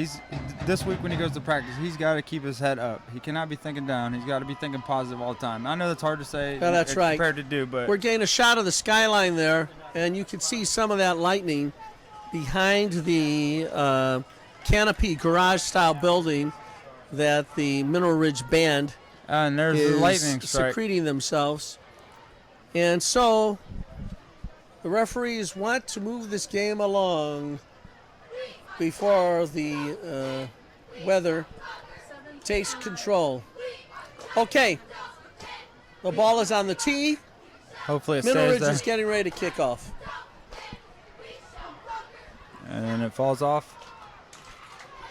this week when he goes to practice, he's got to keep his head up. He cannot be thinking down. He's got to be thinking positive all the time. I know that's hard to say. Yeah, that's right. Compared to do, but we're getting a shot of the skyline there, and you can see some of that lightning behind the canopy garage-style building that the Mineral Ridge Band and there's is the lightning strike. secreting themselves. And so the referees want to move this game along before the weather takes control. Okay, the ball is on the tee. Hopefully it Mineral stays Ridge there. is getting ready to kick off. And then it falls off.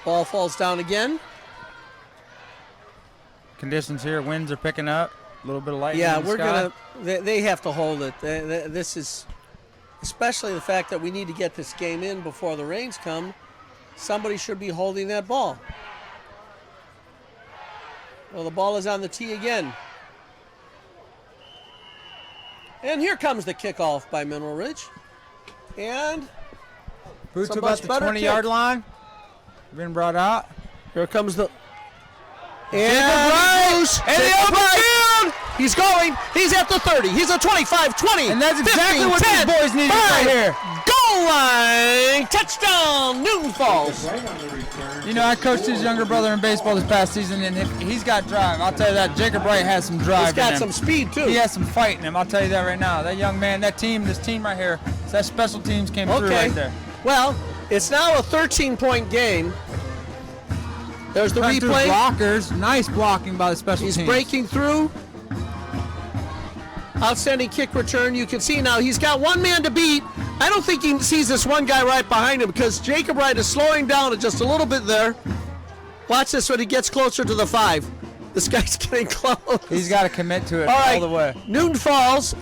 Ball falls down again. Conditions here, winds are picking up. A little bit of lightning Yeah, in the we're sky. they have to hold it. This is, especially the fact that we need to get this game in before the rains come. Somebody should be holding that ball. Well, the ball is on the tee again. And here comes the kickoff by Mineral Ridge. And Boots it's a about much the better 20-yard kick. line. Been brought out. Here comes the... And goes and the open field. He's going. He's at the 30. He's at 25, 20. And that's exactly 15, what 10, these boys needed right 5. here. Goal line. Touchdown. Newton Falls. Right on the return. I coached his younger brother in baseball this past season, and he's got drive. I'll tell you that. Jacob Wright has some drive He's got in him. some speed, too. He has some fight in him. I'll tell you that right now. That young man, this team right here, that special teams came through right there. Well, it's now a 13-point game. There's the Cut through replay. blockers. Nice blocking by the special He's teams. breaking through. Outstanding kick return. You can see now he's got one man to beat. I don't think he sees this one guy right behind him because Jacob Wright is slowing down just a little bit there. Watch this when he gets closer to the 5. This guy's getting close. He's got to commit to it All right. all the way. Newton Falls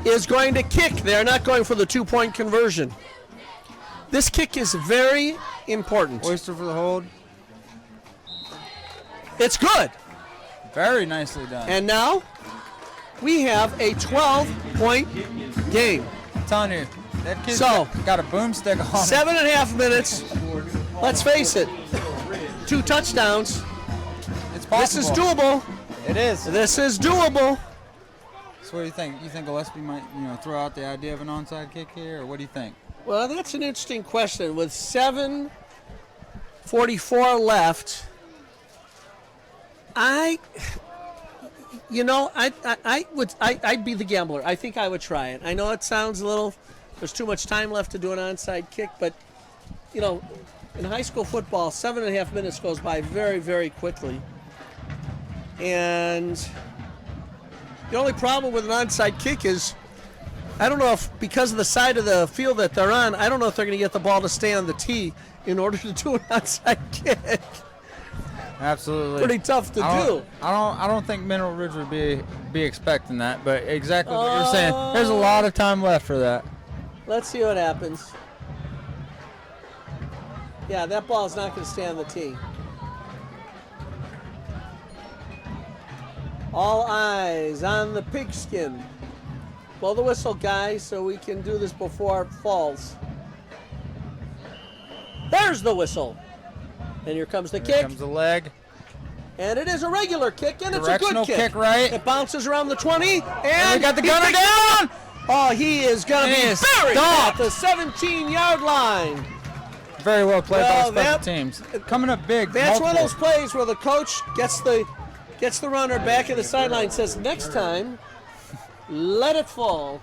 is going to kick. They're not going for the 2-point conversion. This kick is very important. Oyster for the hold. It's good. Very nicely done. And now we have a 12-point game. I'm telling you, that kid's So, got a boomstick on him. 7.5 minutes. Let's face it. 2 touchdowns. It's possible. This is doable. It is. This is doable. So what do you think? You think Gillespie might, throw out the idea of an onside kick here, or what do you think? Well, that's an interesting question. With 7:44 left, I'd be the gambler. I think I would try it. I know it sounds a little, there's too much time left to do an onside kick, but in high school football, 7.5 minutes goes by very, very quickly. And the only problem with an onside kick is, I don't know if, because of the side of the field that they're on, I don't know if they're going to get the ball to stay on the tee in order to do an onside kick. Absolutely. Pretty tough to do. I don't think Mineral Ridge would be expecting that, but exactly what you're saying. There's a lot of time left for that. Let's see what happens. Yeah, that ball's not going to stay on the tee. All eyes on the pigskin. Blow the whistle, guys, so we can do this before it falls. There's the whistle. And here comes the Here kick. comes the leg. And it is a regular kick, and it's a Directional good kick. kick right. It bounces around the 20, And we got the he gunner picks it down. up. Oh, he is going to And be he is buried stopped. at the 17-yard line. Very well played Well, by the special that- teams. Coming up big. That's one of multiple. those plays where the coach gets the runner back at the sideline, says, next time, let it fall.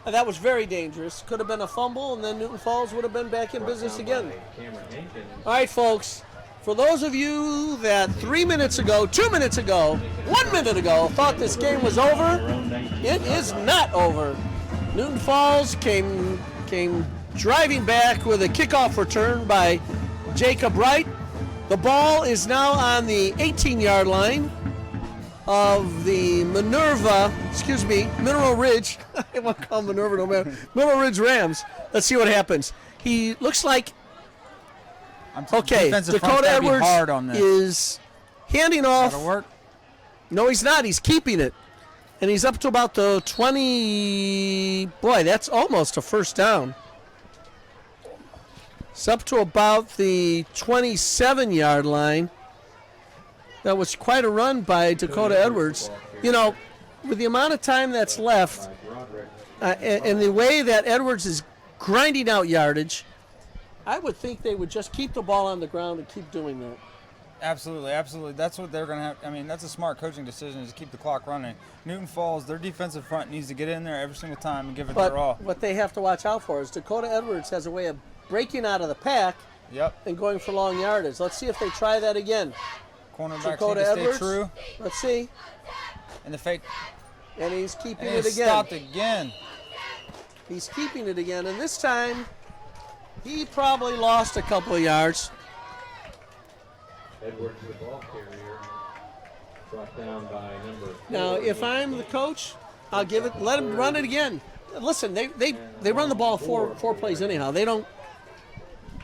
That was very dangerous. Could have been a fumble, and then Newton Falls would have been back in business again. All right, folks. For those of you that 3 minutes ago, 2 minutes ago, 1 minute ago thought this game was over, it is not over. Newton Falls came driving back with a kickoff return by Jacob Wright. The ball is now on the 18-yard line of the Mineral Ridge. I won't call them Minerva no matter. Mineral Ridge Rams. Let's see what happens. He looks like Dakota Edwards is handing off. That'll work. No, he's not. He's keeping it. And he's up to about the 20. Boy, that's almost a first down. It's up to about the 27-yard line. That was quite a run by Dakota Edwards. You know, with the amount of time that's left, and the way that Edwards is grinding out yardage, I would think they would just keep the ball on the ground and keep doing that. Absolutely, absolutely. That's what they're going to have. I mean, that's a smart coaching decision, is to keep the clock running. Newton Falls, their defensive front needs to get in there every single time and give it their all. What they have to watch out for is Dakota Edwards has a way of breaking out of the pack and going for long yardage. Let's see if they try that again. Cornerbacks Dakota need to Edwards, stay true. Let's see. And the fake. And he's keeping And it again. Stopped again. He's keeping it again, and this time he probably lost a couple of yards. Edwards, the ball carrier, brought down by number 4. Now, if I'm the coach, I'll give it. Let him run it again. Listen, they run the ball four plays anyhow. They don't.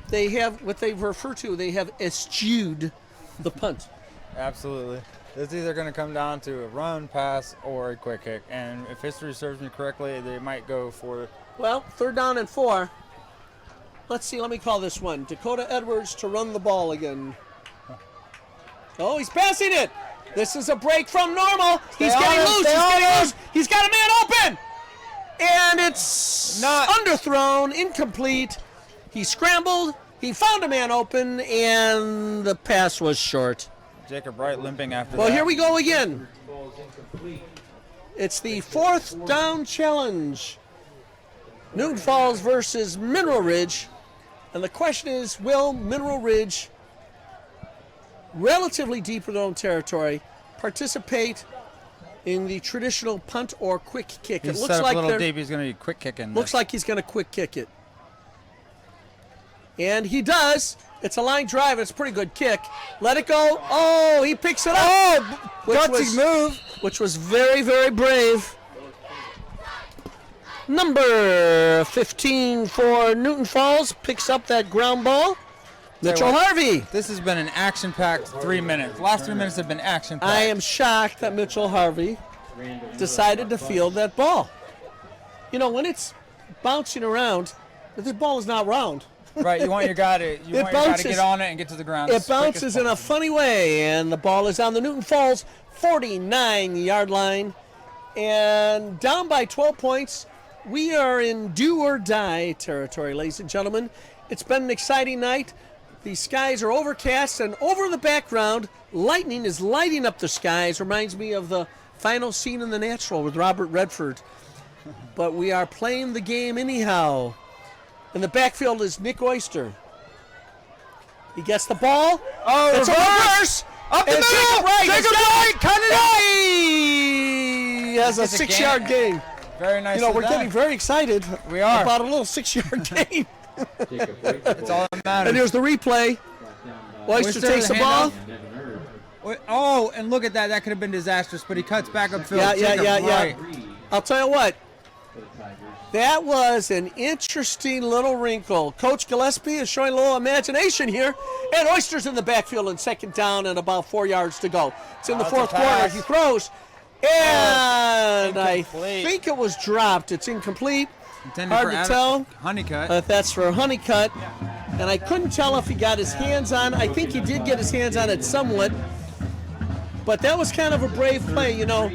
They have what they refer to. They have eschewed the punt. Absolutely. It's either going to come down to a run, pass, or a quick kick. And if history serves me correctly, they might go for. Well, 3rd down and 4. Let's see. Let me call this one. Dakota Edwards to run the ball again. Oh, he's passing it. This is a break from normal. He's getting loose. He's getting loose. He's got a man open. And it's not underthrown, incomplete. He scrambled. He found a man open, and the pass was short. Jacob Wright limping after that. Well, here we go again. It's the 4th down challenge. Newton Falls versus Mineral Ridge. And the question is, will Mineral Ridge, relatively deep in their own territory, participate in the traditional punt or quick kick? He's it looks set up like a little deep. He's going to be quick kicking. Looks like he's going to quick kick it. And he does. It's a line drive. It's a pretty good kick. Let it go. Oh, he picks it up. Oh, gutsy move. Which was very, very brave. Number 15 for Newton Falls picks up that ground ball. Mitchell Harvey. This has been an action-packed 3 minutes. Last 3 minutes have been action-packed. I am shocked that Mitchell Harvey decided to field that ball. You know, when it's bouncing around, the ball is not round. Right, you want your guy to get on it and get to the ground. It bounces in a funny way, and the ball is on the Newton Falls 49-yard line. And down by 12 points, we are in do-or-die territory, ladies and gentlemen. It's been an exciting night. The skies are overcast, and over in the background, lightning is lighting up the skies. Reminds me of the final scene in The Natural with Robert Redford. But we are playing the game anyhow. In the backfield is Nick Oyster. He gets the ball. Oh, it's a reverse. Up the middle. Jacob Wright, cut it out. He has a 6-yard gain. Very nice. You know, we're getting very excited. We are. About a little 6-yard gain. That's all that matters. And here's the replay. Oyster takes the ball. Oh, and look at that. That could have been disastrous, but he cuts back upfield. Yeah. I'll tell you what. That was an interesting little wrinkle. Coach Gillespie is showing a little imagination here. And Oyster's in the backfield in 2nd down and about 4 yards to go. It's in the 4th quarter. He throws. And I think it was dropped. It's incomplete. Hard to tell. Honeycutt. That's for Honeycutt. And I couldn't tell if he got his hands on. I think he did get his hands on it somewhat. But that was kind of a brave play, you know.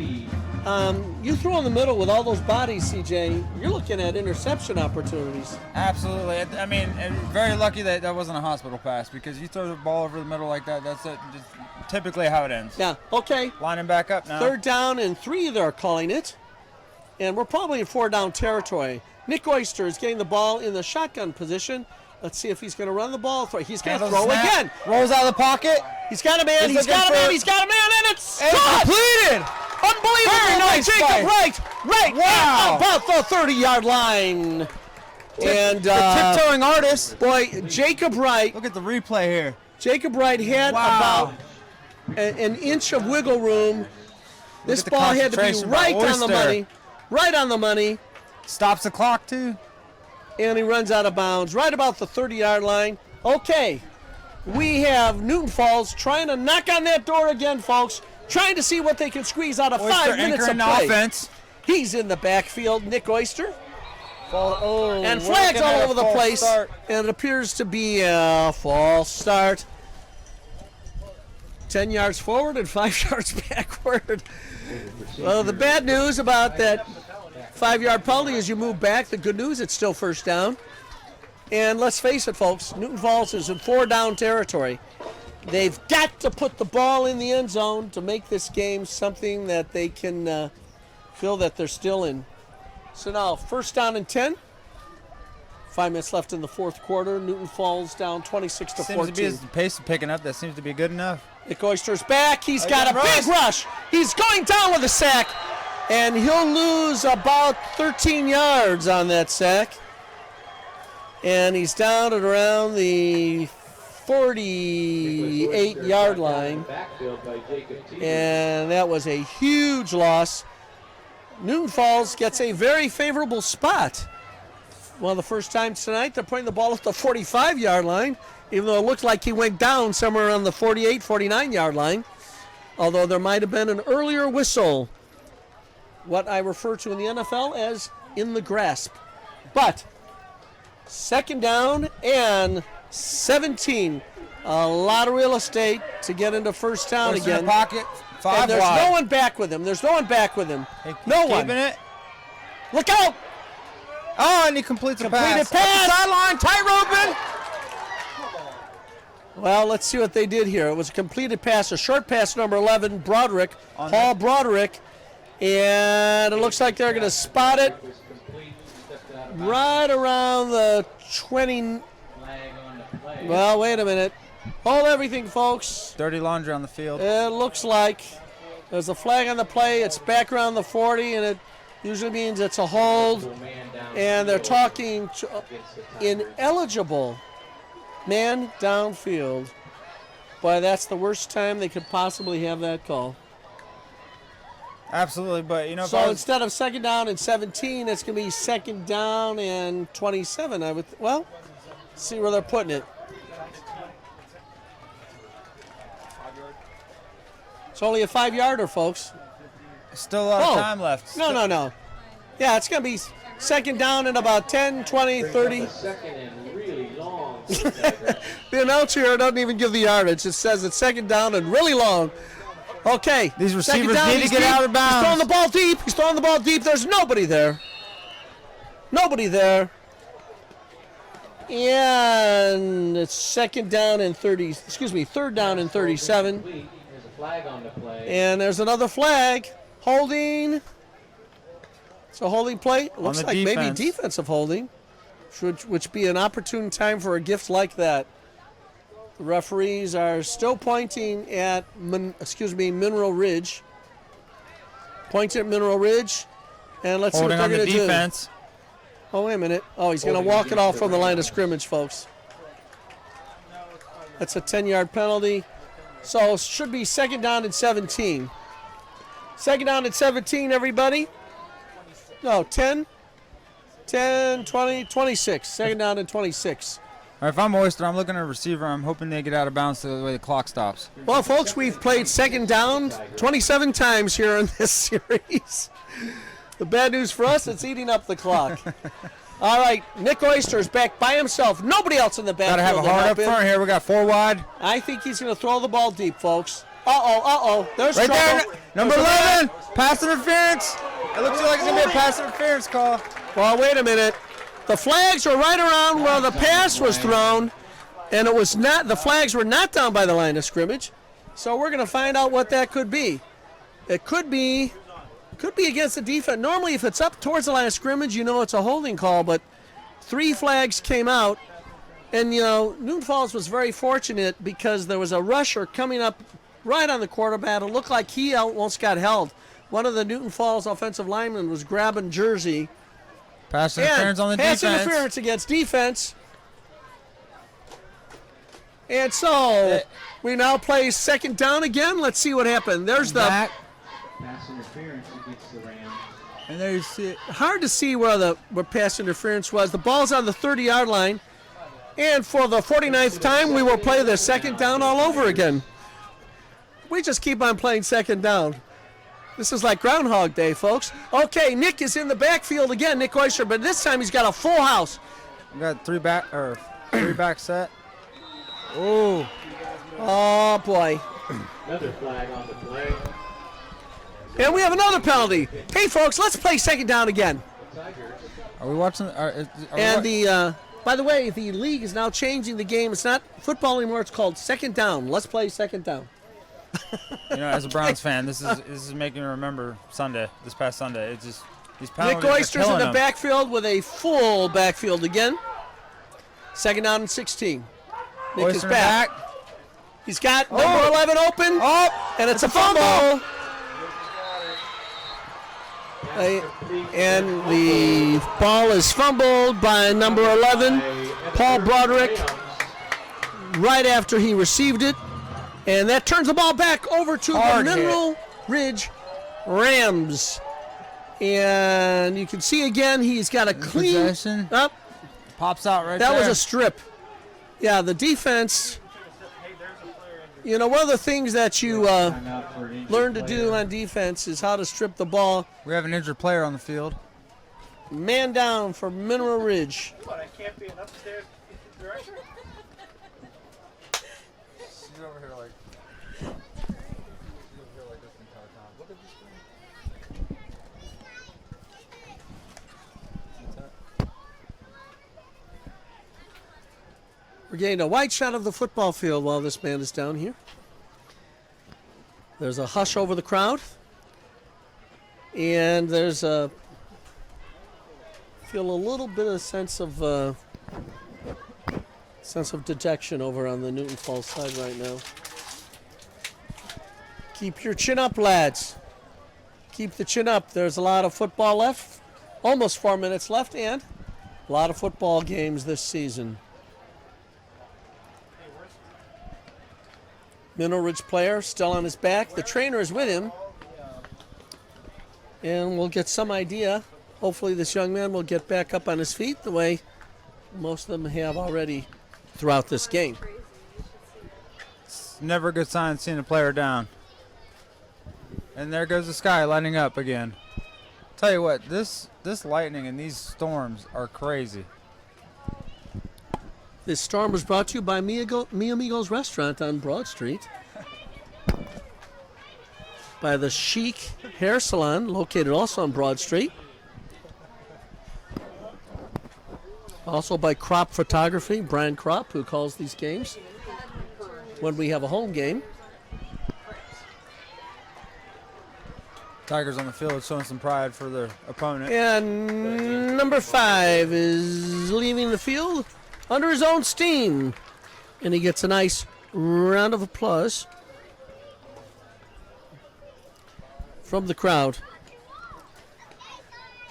You throw in the middle with all those bodies, CJ, you're looking at interception opportunities. Absolutely. I mean, very lucky that wasn't a hospital pass, because you throw the ball over the middle like that, that's just typically how it ends. Yeah, okay. Lining back up now. 3rd down and 3, they're calling it. and we're probably in 4-down territory. Nick Oyster is getting the ball in the shotgun position. Let's see if he's going to run the ball. He's going to throw again. Rolls out of the pocket. He's got a man. He's got a man. He's got a man, and it's completed. Unbelievable. Very nice Jacob play. Right. Wow. About the 30-yard line. And The tiptoeing artist. boy, Jacob Wright. Look at the replay here. Jacob Wright had Wow. about an inch of wiggle room. This at the ball had to be concentration by right on the Oyster. money. Right on the money. Stops the clock, too. And he runs out of bounds right about the 30-yard line. Okay, we have Newton Falls trying to knock on that door again, folks. Trying to see what they can squeeze out of Oyster 5 minutes of anchoring the play. offense. He's in the backfield, Nick Oyster. And we're flags looking all at a over the false place. start. And it appears to be a false start. 10 yards forward and 5 yards backward. Well, the bad news about that 5-yard penalty is you move back. The good news, it's still first down. And let's face it, folks, Newton Falls is in 4-down territory. They've got to put the ball in the end zone to make this game something that they can feel that they're still in. So now, first down and 10. 5 minutes left in the fourth quarter. Newton Falls down 26 to 14. Seems to be his pace is picking up. That seems to be good enough. Nick Oyster's back. He's got a got big rush. He's going down with a sack. And he'll lose about 13 yards on that sack. And he's down at around the 48-yard line. And that was a huge loss. Newton Falls gets a very favorable spot. One of the first times tonight, they're putting the ball at the 45-yard line, even though it looked like he went down somewhere around the 48, 49-yard line. Although there might have been an earlier whistle, what I refer to in the NFL as in the grasp. But second down and 17. A lot of real estate to get into first down Oyster in again. the pocket. 5 And there's wide. no one back with him. There's no one back with him. No one. Keeping it. Look out! Oh, and he completes a Completed pass. pass. Sideline, tight roping. Well, let's see what they did here. It was a completed pass, a short pass, number 11, Broderick, On Paul Broderick. And it looks like they're going to spot it right around the 20. Well, wait a minute. Hold everything, folks. Dirty laundry on the field. It looks like there's a flag on the play. It's back around the 40, and it usually means it's a hold. And they're talking ineligible man downfield. Boy, that's the worst time they could possibly have that call. Absolutely, but you know. So instead of second down and 17, it's going to be second down and 27. Well, see where they're putting it. It's only a 5-yarder, folks. Still a lot of time left. No. Yeah, it's going to be second down in about 10, 20, 30. Second and really long. The announcer here doesn't even give the yardage. It says it's second down and really long. Okay. These second receivers down, need to he's get deep. out of bounds. He's throwing the ball deep. He's throwing the ball deep. There's nobody there. Nobody there. And it's third down and 37. There's a flag on the play. And there's another flag. Holding. It's a holding play. It looks the like maybe defense. defensive holding, which be an opportune time for a gift like that. The referees are still pointing at, Mineral Ridge. Pointing at Mineral Ridge. And let's Holding see what on they're the going to do. defense. Oh, wait a minute. Oh, he's going to walk it off from the line of scrimmage, folks. That's a 10-yard penalty. So it should be second down and 17. Second down and 17, everybody. No, 10, 20, 26. Second down and 26. All right, if I'm Oyster, I'm looking at a receiver. I'm hoping they get out of bounds so the way the clock stops. Well, folks, we've played second down 27 times here in this series. The bad news for us, it's eating up the clock. All right, Nick Oyster's back by himself. Nobody else in the Got backfield. to have a to hard help up him. front here. We got 4 wide. I think he's going to throw the ball deep, folks. Uh-oh. There's Right trouble. there, number 11, pass interference. It looks like it's going to be a pass interference call. Well, wait a minute. The flags are right around where the pass was thrown, and it was not. The flags were not down by the line of scrimmage. So we're going to find out what that could be. It could be Could be against the defense. Normally, if it's up towards the line of scrimmage, you know it's a holding call, but 3 flags came out. And, you know, Newton Falls was very fortunate because there was a rusher coming up right on the quarterback. It looked like he almost got held. One of the Newton Falls offensive linemen was grabbing jersey. Pass interference on the defense. Pass interference against defense. And so we now play second down again. Let's see what happened. There's the back. Pass interference against the Rams. And there you see it. hard to see where pass interference was. The ball's on the 30-yard line. And for the 49th time, we will play the second down all over again. We just keep on playing second down. This is like Groundhog Day, folks. Okay, Nick is in the backfield again, Nick Oyster, but this time he's got a full house. We got three back set. Oh. Oh, boy. Another flag on the play. And we have another penalty. Hey, folks, let's play second down again. Are we watching? By the way, the league is now changing the game. It's not football anymore. It's called second down. Let's play second down. You know, as a Browns fan, this is making me remember this past Sunday. It's just these penalties Nick are Oyster's in killing the them. backfield with a full backfield again. Second down and 16. Nick Oyster is back. He's got number 11 open. Oh, And it's a fumble. And the ball is fumbled by number 11, Paul Broderick, right after he received it. And that turns the ball back over to the Mineral Ridge Rams. And you can see again, he's got a clean possession. up. Pops out right there. That was a strip. Yeah, the defense. You know, one of the things that you learn to do on defense is how to strip the ball. We have an injured player on the field. Man down for Mineral Ridge. What, I can't be an upstairs director? She's over here like. She's over here like this entire time. Look at this thing. We're getting a wide shot of the football field while this man is down here. There's a hush over the crowd. And there's a feel a little bit of sense of dejection over on the Newton Falls side right now. Keep your chin up, lads. Keep the chin up. There's a lot of football left. Almost 4 minutes left, and a lot of football games this season. Mineral Ridge player still on his back. The trainer is with him. And we'll get some idea. Hopefully this young man will get back up on his feet the way most of them have already throughout this game. It's never a good sign seeing a player down. And there goes the sky lighting up again. Tell you what, this lightning and these storms are crazy. This storm was brought to you by Mi Amigos Restaurant on Broad Street. By the Chic Hair Salon, located also on Broad Street. Also by Crop Photography, Brian Crop, who calls these games when we have a home game. Tigers on the field showing some pride for their opponent. And number 5 is leaving the field under his own steam. And he gets a nice round of applause from the crowd.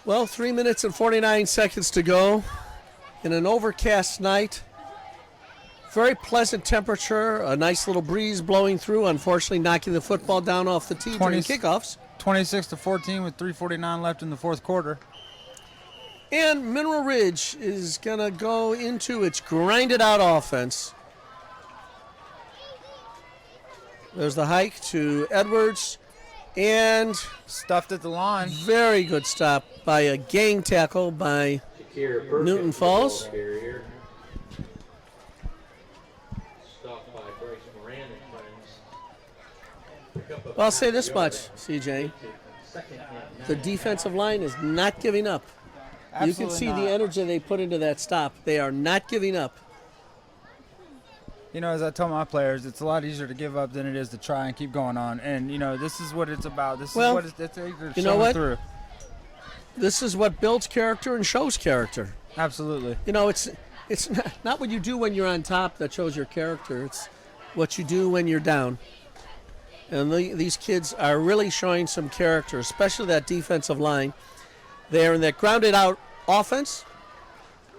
Well, 3 minutes and 49 seconds to go in an overcast night. Very pleasant temperature, a nice little breeze blowing through, unfortunately knocking the football down off the tee during kickoffs. 26-14 with 3:49 left in the fourth quarter. And Mineral Ridge is going to go into its grinded out offense. There's the hike to Edwards. And Stuffed at the line. very good stop by a gang tackle by Newton Falls. Stopped by Bryce Moran and friends. Well, I'll say this much, CJ. The defensive line is not giving up. You can see the energy they put into that stop. They are not giving up. you know, as I tell my players, it's a lot easier to give up than it is to try and keep going on. And, you know, this is what it's about. This Well, is what it's you know what? through. This is what builds character and shows character. Absolutely. You know, it's not what you do when you're on top that shows your character. It's what you do when you're down. And these kids are really showing some character, especially that defensive line. They're in that grounded out offense.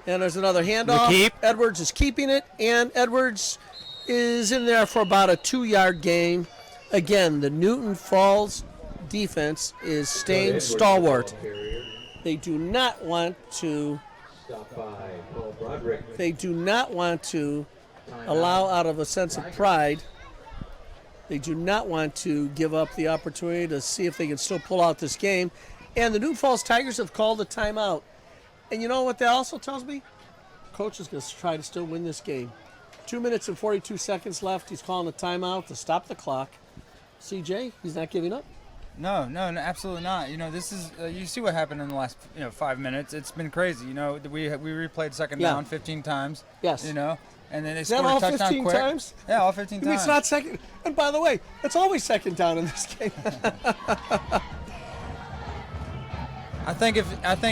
And there's another handoff. keep. Edwards is keeping it, and Edwards is in there for about a 2-yard gain. Again, the Newton Falls defense is staying stalwart. They do not want to. They do not want to allow out of a sense of pride. They do not want to give up the opportunity to see if they can still pull out this game. And the Newton Falls Tigers have called a timeout. And you know what that also tells me? Coach is going to try to still win this game. 2 minutes and 42 seconds left. He's calling a timeout to stop the clock. CJ, he's not giving up. No, absolutely not. You know, this is you see what happened in the last 5 minutes. It's been crazy. You know, we replayed second down 15 times. Yes. You know, and then they Is that scored all a touchdown 15 quick. times? Yeah, all 15 I mean, times. it's not second. And by the way, it's always second down in this game. I think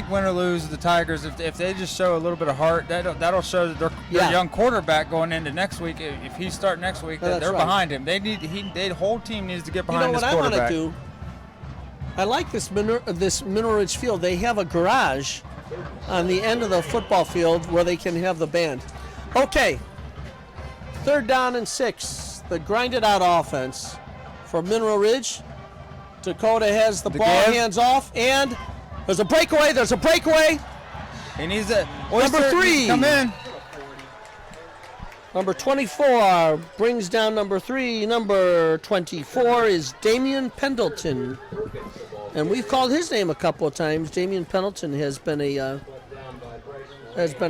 win or lose, the Tigers, if they just show a little bit of heart, that'll show that their young quarterback going into next week. If he start next week, that they're behind him. The whole team needs to get behind this quarterback. You know what I want to do? I like this Mineral Ridge field. They have a garage on the end of the football field where they can have the band. Okay, 3rd down and 6. The grinded out offense for Mineral Ridge. Dakota has the ball, hands off, and there's a breakaway. He needs it. Number 3. Come in. Number 24 brings down number 3. Number 24 is Damian Pendleton. And we've called his name a couple of times. Damian Pendleton has been a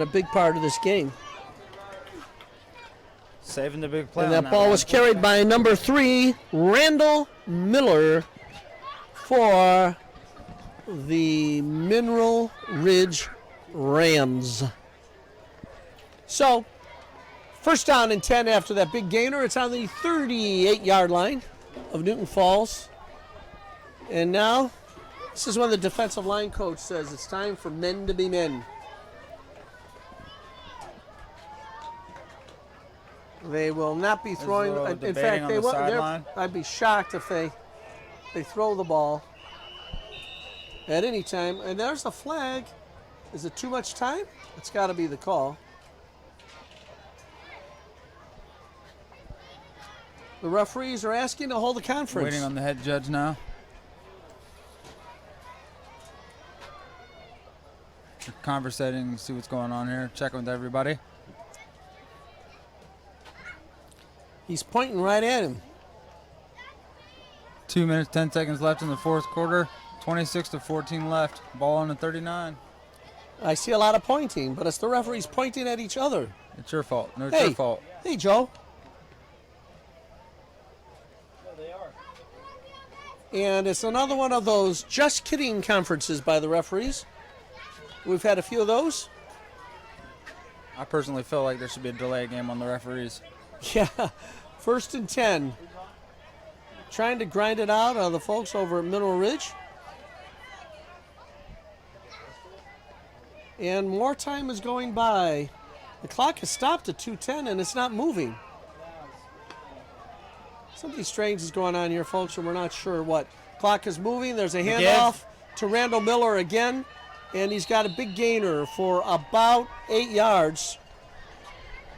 big part of this game. Saving the big play. And that ball was carried by number 3, Randall Miller, for the Mineral Ridge Rams. So, 1st down and 10 after that big gainer. It's on the 38-yard line of Newton Falls. And now, this is when the defensive line coach says it's time for men to be men. They will not be throwing. In fact, they will. I'd be shocked if they throw the ball at any time. And there's the flag. Is it too much time? It's got to be the call. The referees are asking to hold a conference. Waiting on the head judge now. Conversating, see what's going on here. Checking with everybody. He's pointing right at him. 2 minutes, 10 seconds left in the 4th quarter. 26-14 left. Ball on the 39. I see a lot of pointing, but it's the referees pointing at each other. It's your fault. No, it's your fault. Hey, Joe. They are. And it's another one of those just kidding conferences by the referees. We've had a few of those. I personally feel like there should be a delay game on the referees. Yeah. 1st and 10. Trying to grind it out the folks over at Mineral Ridge. And more time is going by. The clock has stopped at 2:10 and it's not moving. Something strange is going on here, folks, and we're not sure what. Clock is moving. There's a handoff to Randall Miller again, and he's got a big gainer for about 8 yards.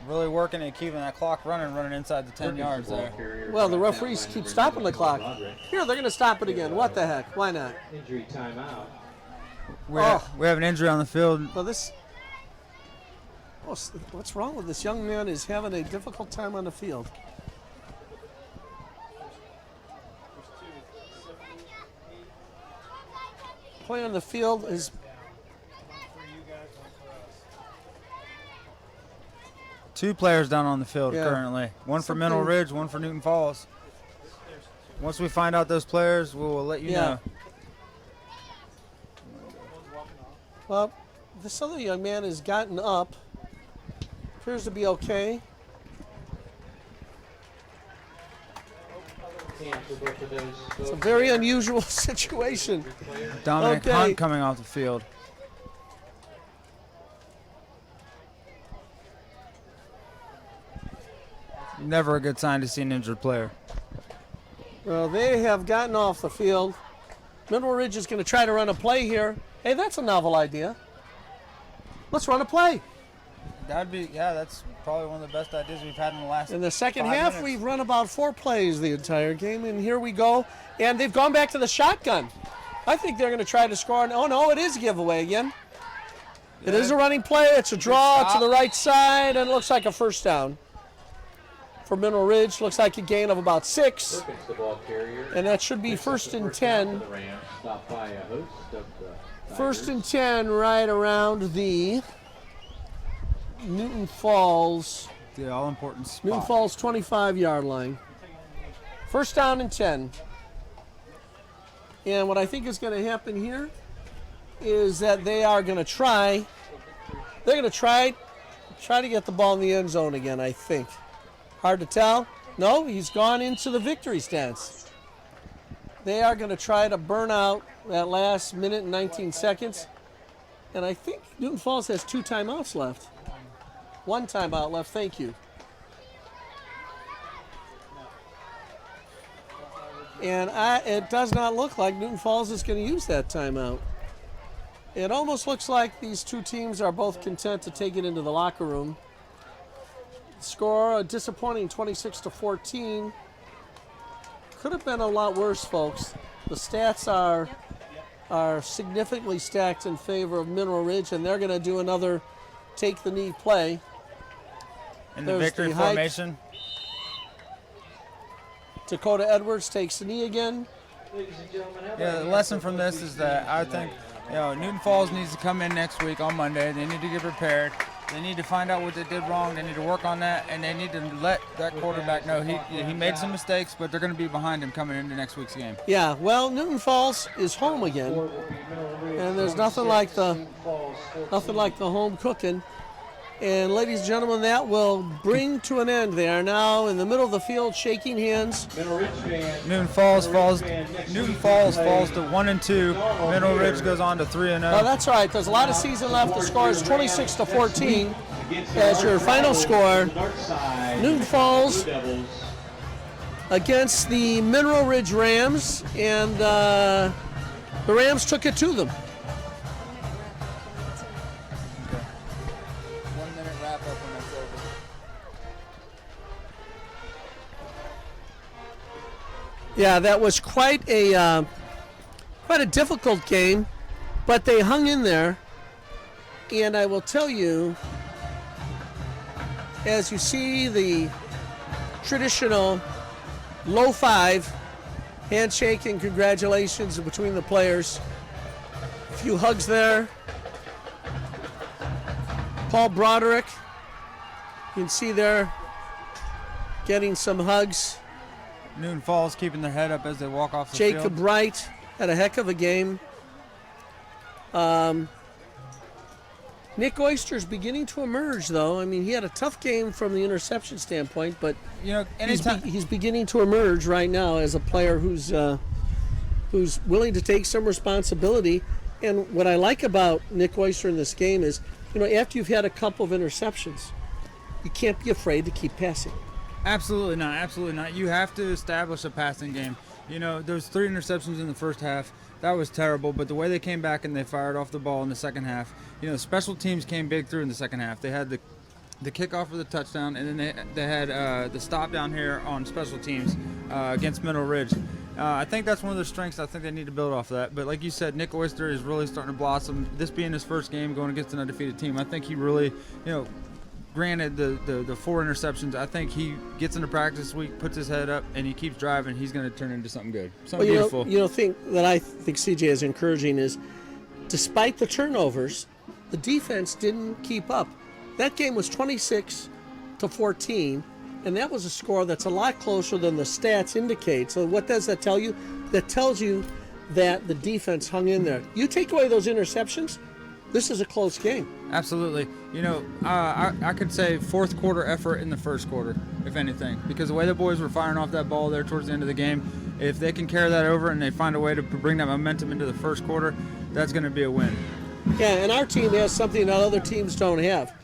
Really working at keeping that clock running inside the 10 yards there. Well, the referees keep stopping the clock. Here, they're going to stop it again. What the heck? Why not? Injury timeout. We have an injury on the field. Well, what's wrong with this young man is having a difficult time on the field. Play on the field is... Two players down on the field Yeah. currently. One for Mineral Ridge, one for Newton Falls. Once we find out those players, we'll let you know. Well, this other young man has gotten up. Appears to be okay. cancel both of those. It's a very unusual situation. Dominic Okay. Hunt coming off the field. Never a good sign to see an injured player. Well, they have gotten off the field. Mineral Ridge is going to try to run a play here. Hey, that's a novel idea. Let's run a play. That'd be, yeah, that's probably one of the best ideas we've had in the last. In the second 5 half, minutes. we've run about 4 plays the entire game, and here we go. And they've gone back to the shotgun. I think they're going to try to score. Oh, no, it is a giveaway again. It is a running play. It's a draw to the right side, and it looks like a first down for Mineral Ridge. Looks like a gain of about 6. Perkins, the ball carrier. And that should be first and 10. The Rams stopped by a host of the First and 10 right around the Newton Falls. The all-important spot. Newton Falls 25-yard line. First down and 10. And what I think is going to happen here is that they are going to try. They're going to try to get the ball in the end zone again, I think. Hard to tell. No, he's gone into the victory stance. They are going to try to burn out that last minute and 19 seconds. And I think Newton Falls has 2 timeouts left. 1 timeout left, thank you. And it does not look like Newton Falls is going to use that timeout. It almost looks like these 2 teams are both content to take it into the locker room. Score a disappointing 26-14. Could have been a lot worse, folks. The stats are significantly stacked in favor of Mineral Ridge, and they're going to do another take the knee play. In the There's victory the hike. formation. Dakota Edwards takes the knee again. Ladies and gentlemen, how Yeah, about the lesson from this is that I think, Newton Falls needs to come in next week on Monday. They need to get prepared. They need to find out what they did wrong. They need to work on that, and they need to let that quarterback know he made some mistakes, but they're going to be behind him coming into next week's game. Yeah, well, Newton Falls is home again, and there's nothing like the home cooking. And ladies and gentlemen, that will bring to an end. They are now in the middle of the field shaking hands. Newton Falls falls to 1-2. Mineral Ridge goes on to 3-0. Oh, that's all right. There's a lot of season left. The score is 26-14 as your final score. Newton Falls against the Mineral Ridge Rams, and the Rams took it to them. 1 minute wrap up when that's over. Yeah, that was quite a difficult game, but they hung in there. And I will tell you, as you see the traditional low 5 handshake and congratulations between the players, a few hugs there. Paul Broderick, you can see there getting some hugs. Newton Falls keeping their head up as they walk off the field. Jacob Wright had a heck of a game. Nick Oyster's beginning to emerge, though. I mean, he had a tough game from the interception standpoint, but he's beginning to emerge right now as a player who's willing to take some responsibility. And what I like about Nick Oyster in this game is, after you've had a couple of interceptions, you can't be afraid to keep passing. Absolutely not. Absolutely not. You have to establish a passing game. Those 3 interceptions in the first half, that was terrible. But the way they came back and they fired off the ball in the second half, special teams came big through in the second half. They had the kickoff for the touchdown, and then they had the stop down here on special teams against Mineral Ridge. I think that's one of their strengths. I think they need to build off of that. But like you said, Nick Oyster is really starting to blossom. This being his first game going against an undefeated team, I think he really, granted the 4 interceptions, I think he gets into practice this week, puts his head up, and he keeps driving. He's going to turn into something good, something beautiful. Thing that I think CJ is encouraging is, despite the turnovers, the defense didn't keep up. That game was 26-14, and that was a score that's a lot closer than the stats indicate. So what does that tell you? That tells you that the defense hung in there. You take away those interceptions, this is a close game. Absolutely. You know, I could say fourth quarter effort in the first quarter, if anything, because the way the boys were firing off that ball there towards the end of the game, if they can carry that over and they find a way to bring that momentum into the first quarter, that's going to be a win. Yeah, and our team has something that other teams don't have.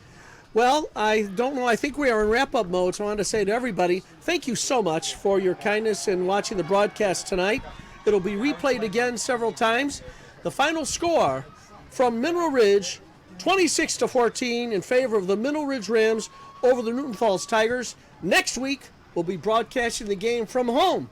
Well, I don't know. I think we are in wrap-up mode, so I want to say to everybody, thank you so much for your kindness in watching the broadcast tonight. It'll be replayed again several times. The final score from Mineral Ridge, 26-14 in favor of the Mineral Ridge Rams over the Newton Falls Tigers. Next week, we'll be broadcasting the game from home,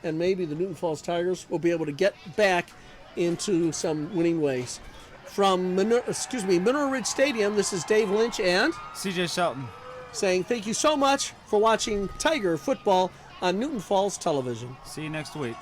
and maybe the Newton Falls Tigers will be able to get back into some winning ways. From Mineral Ridge Stadium, this is Dave Lynch and CJ Shelton saying thank you so much for watching Tiger football on Newton Falls Television. See you next week.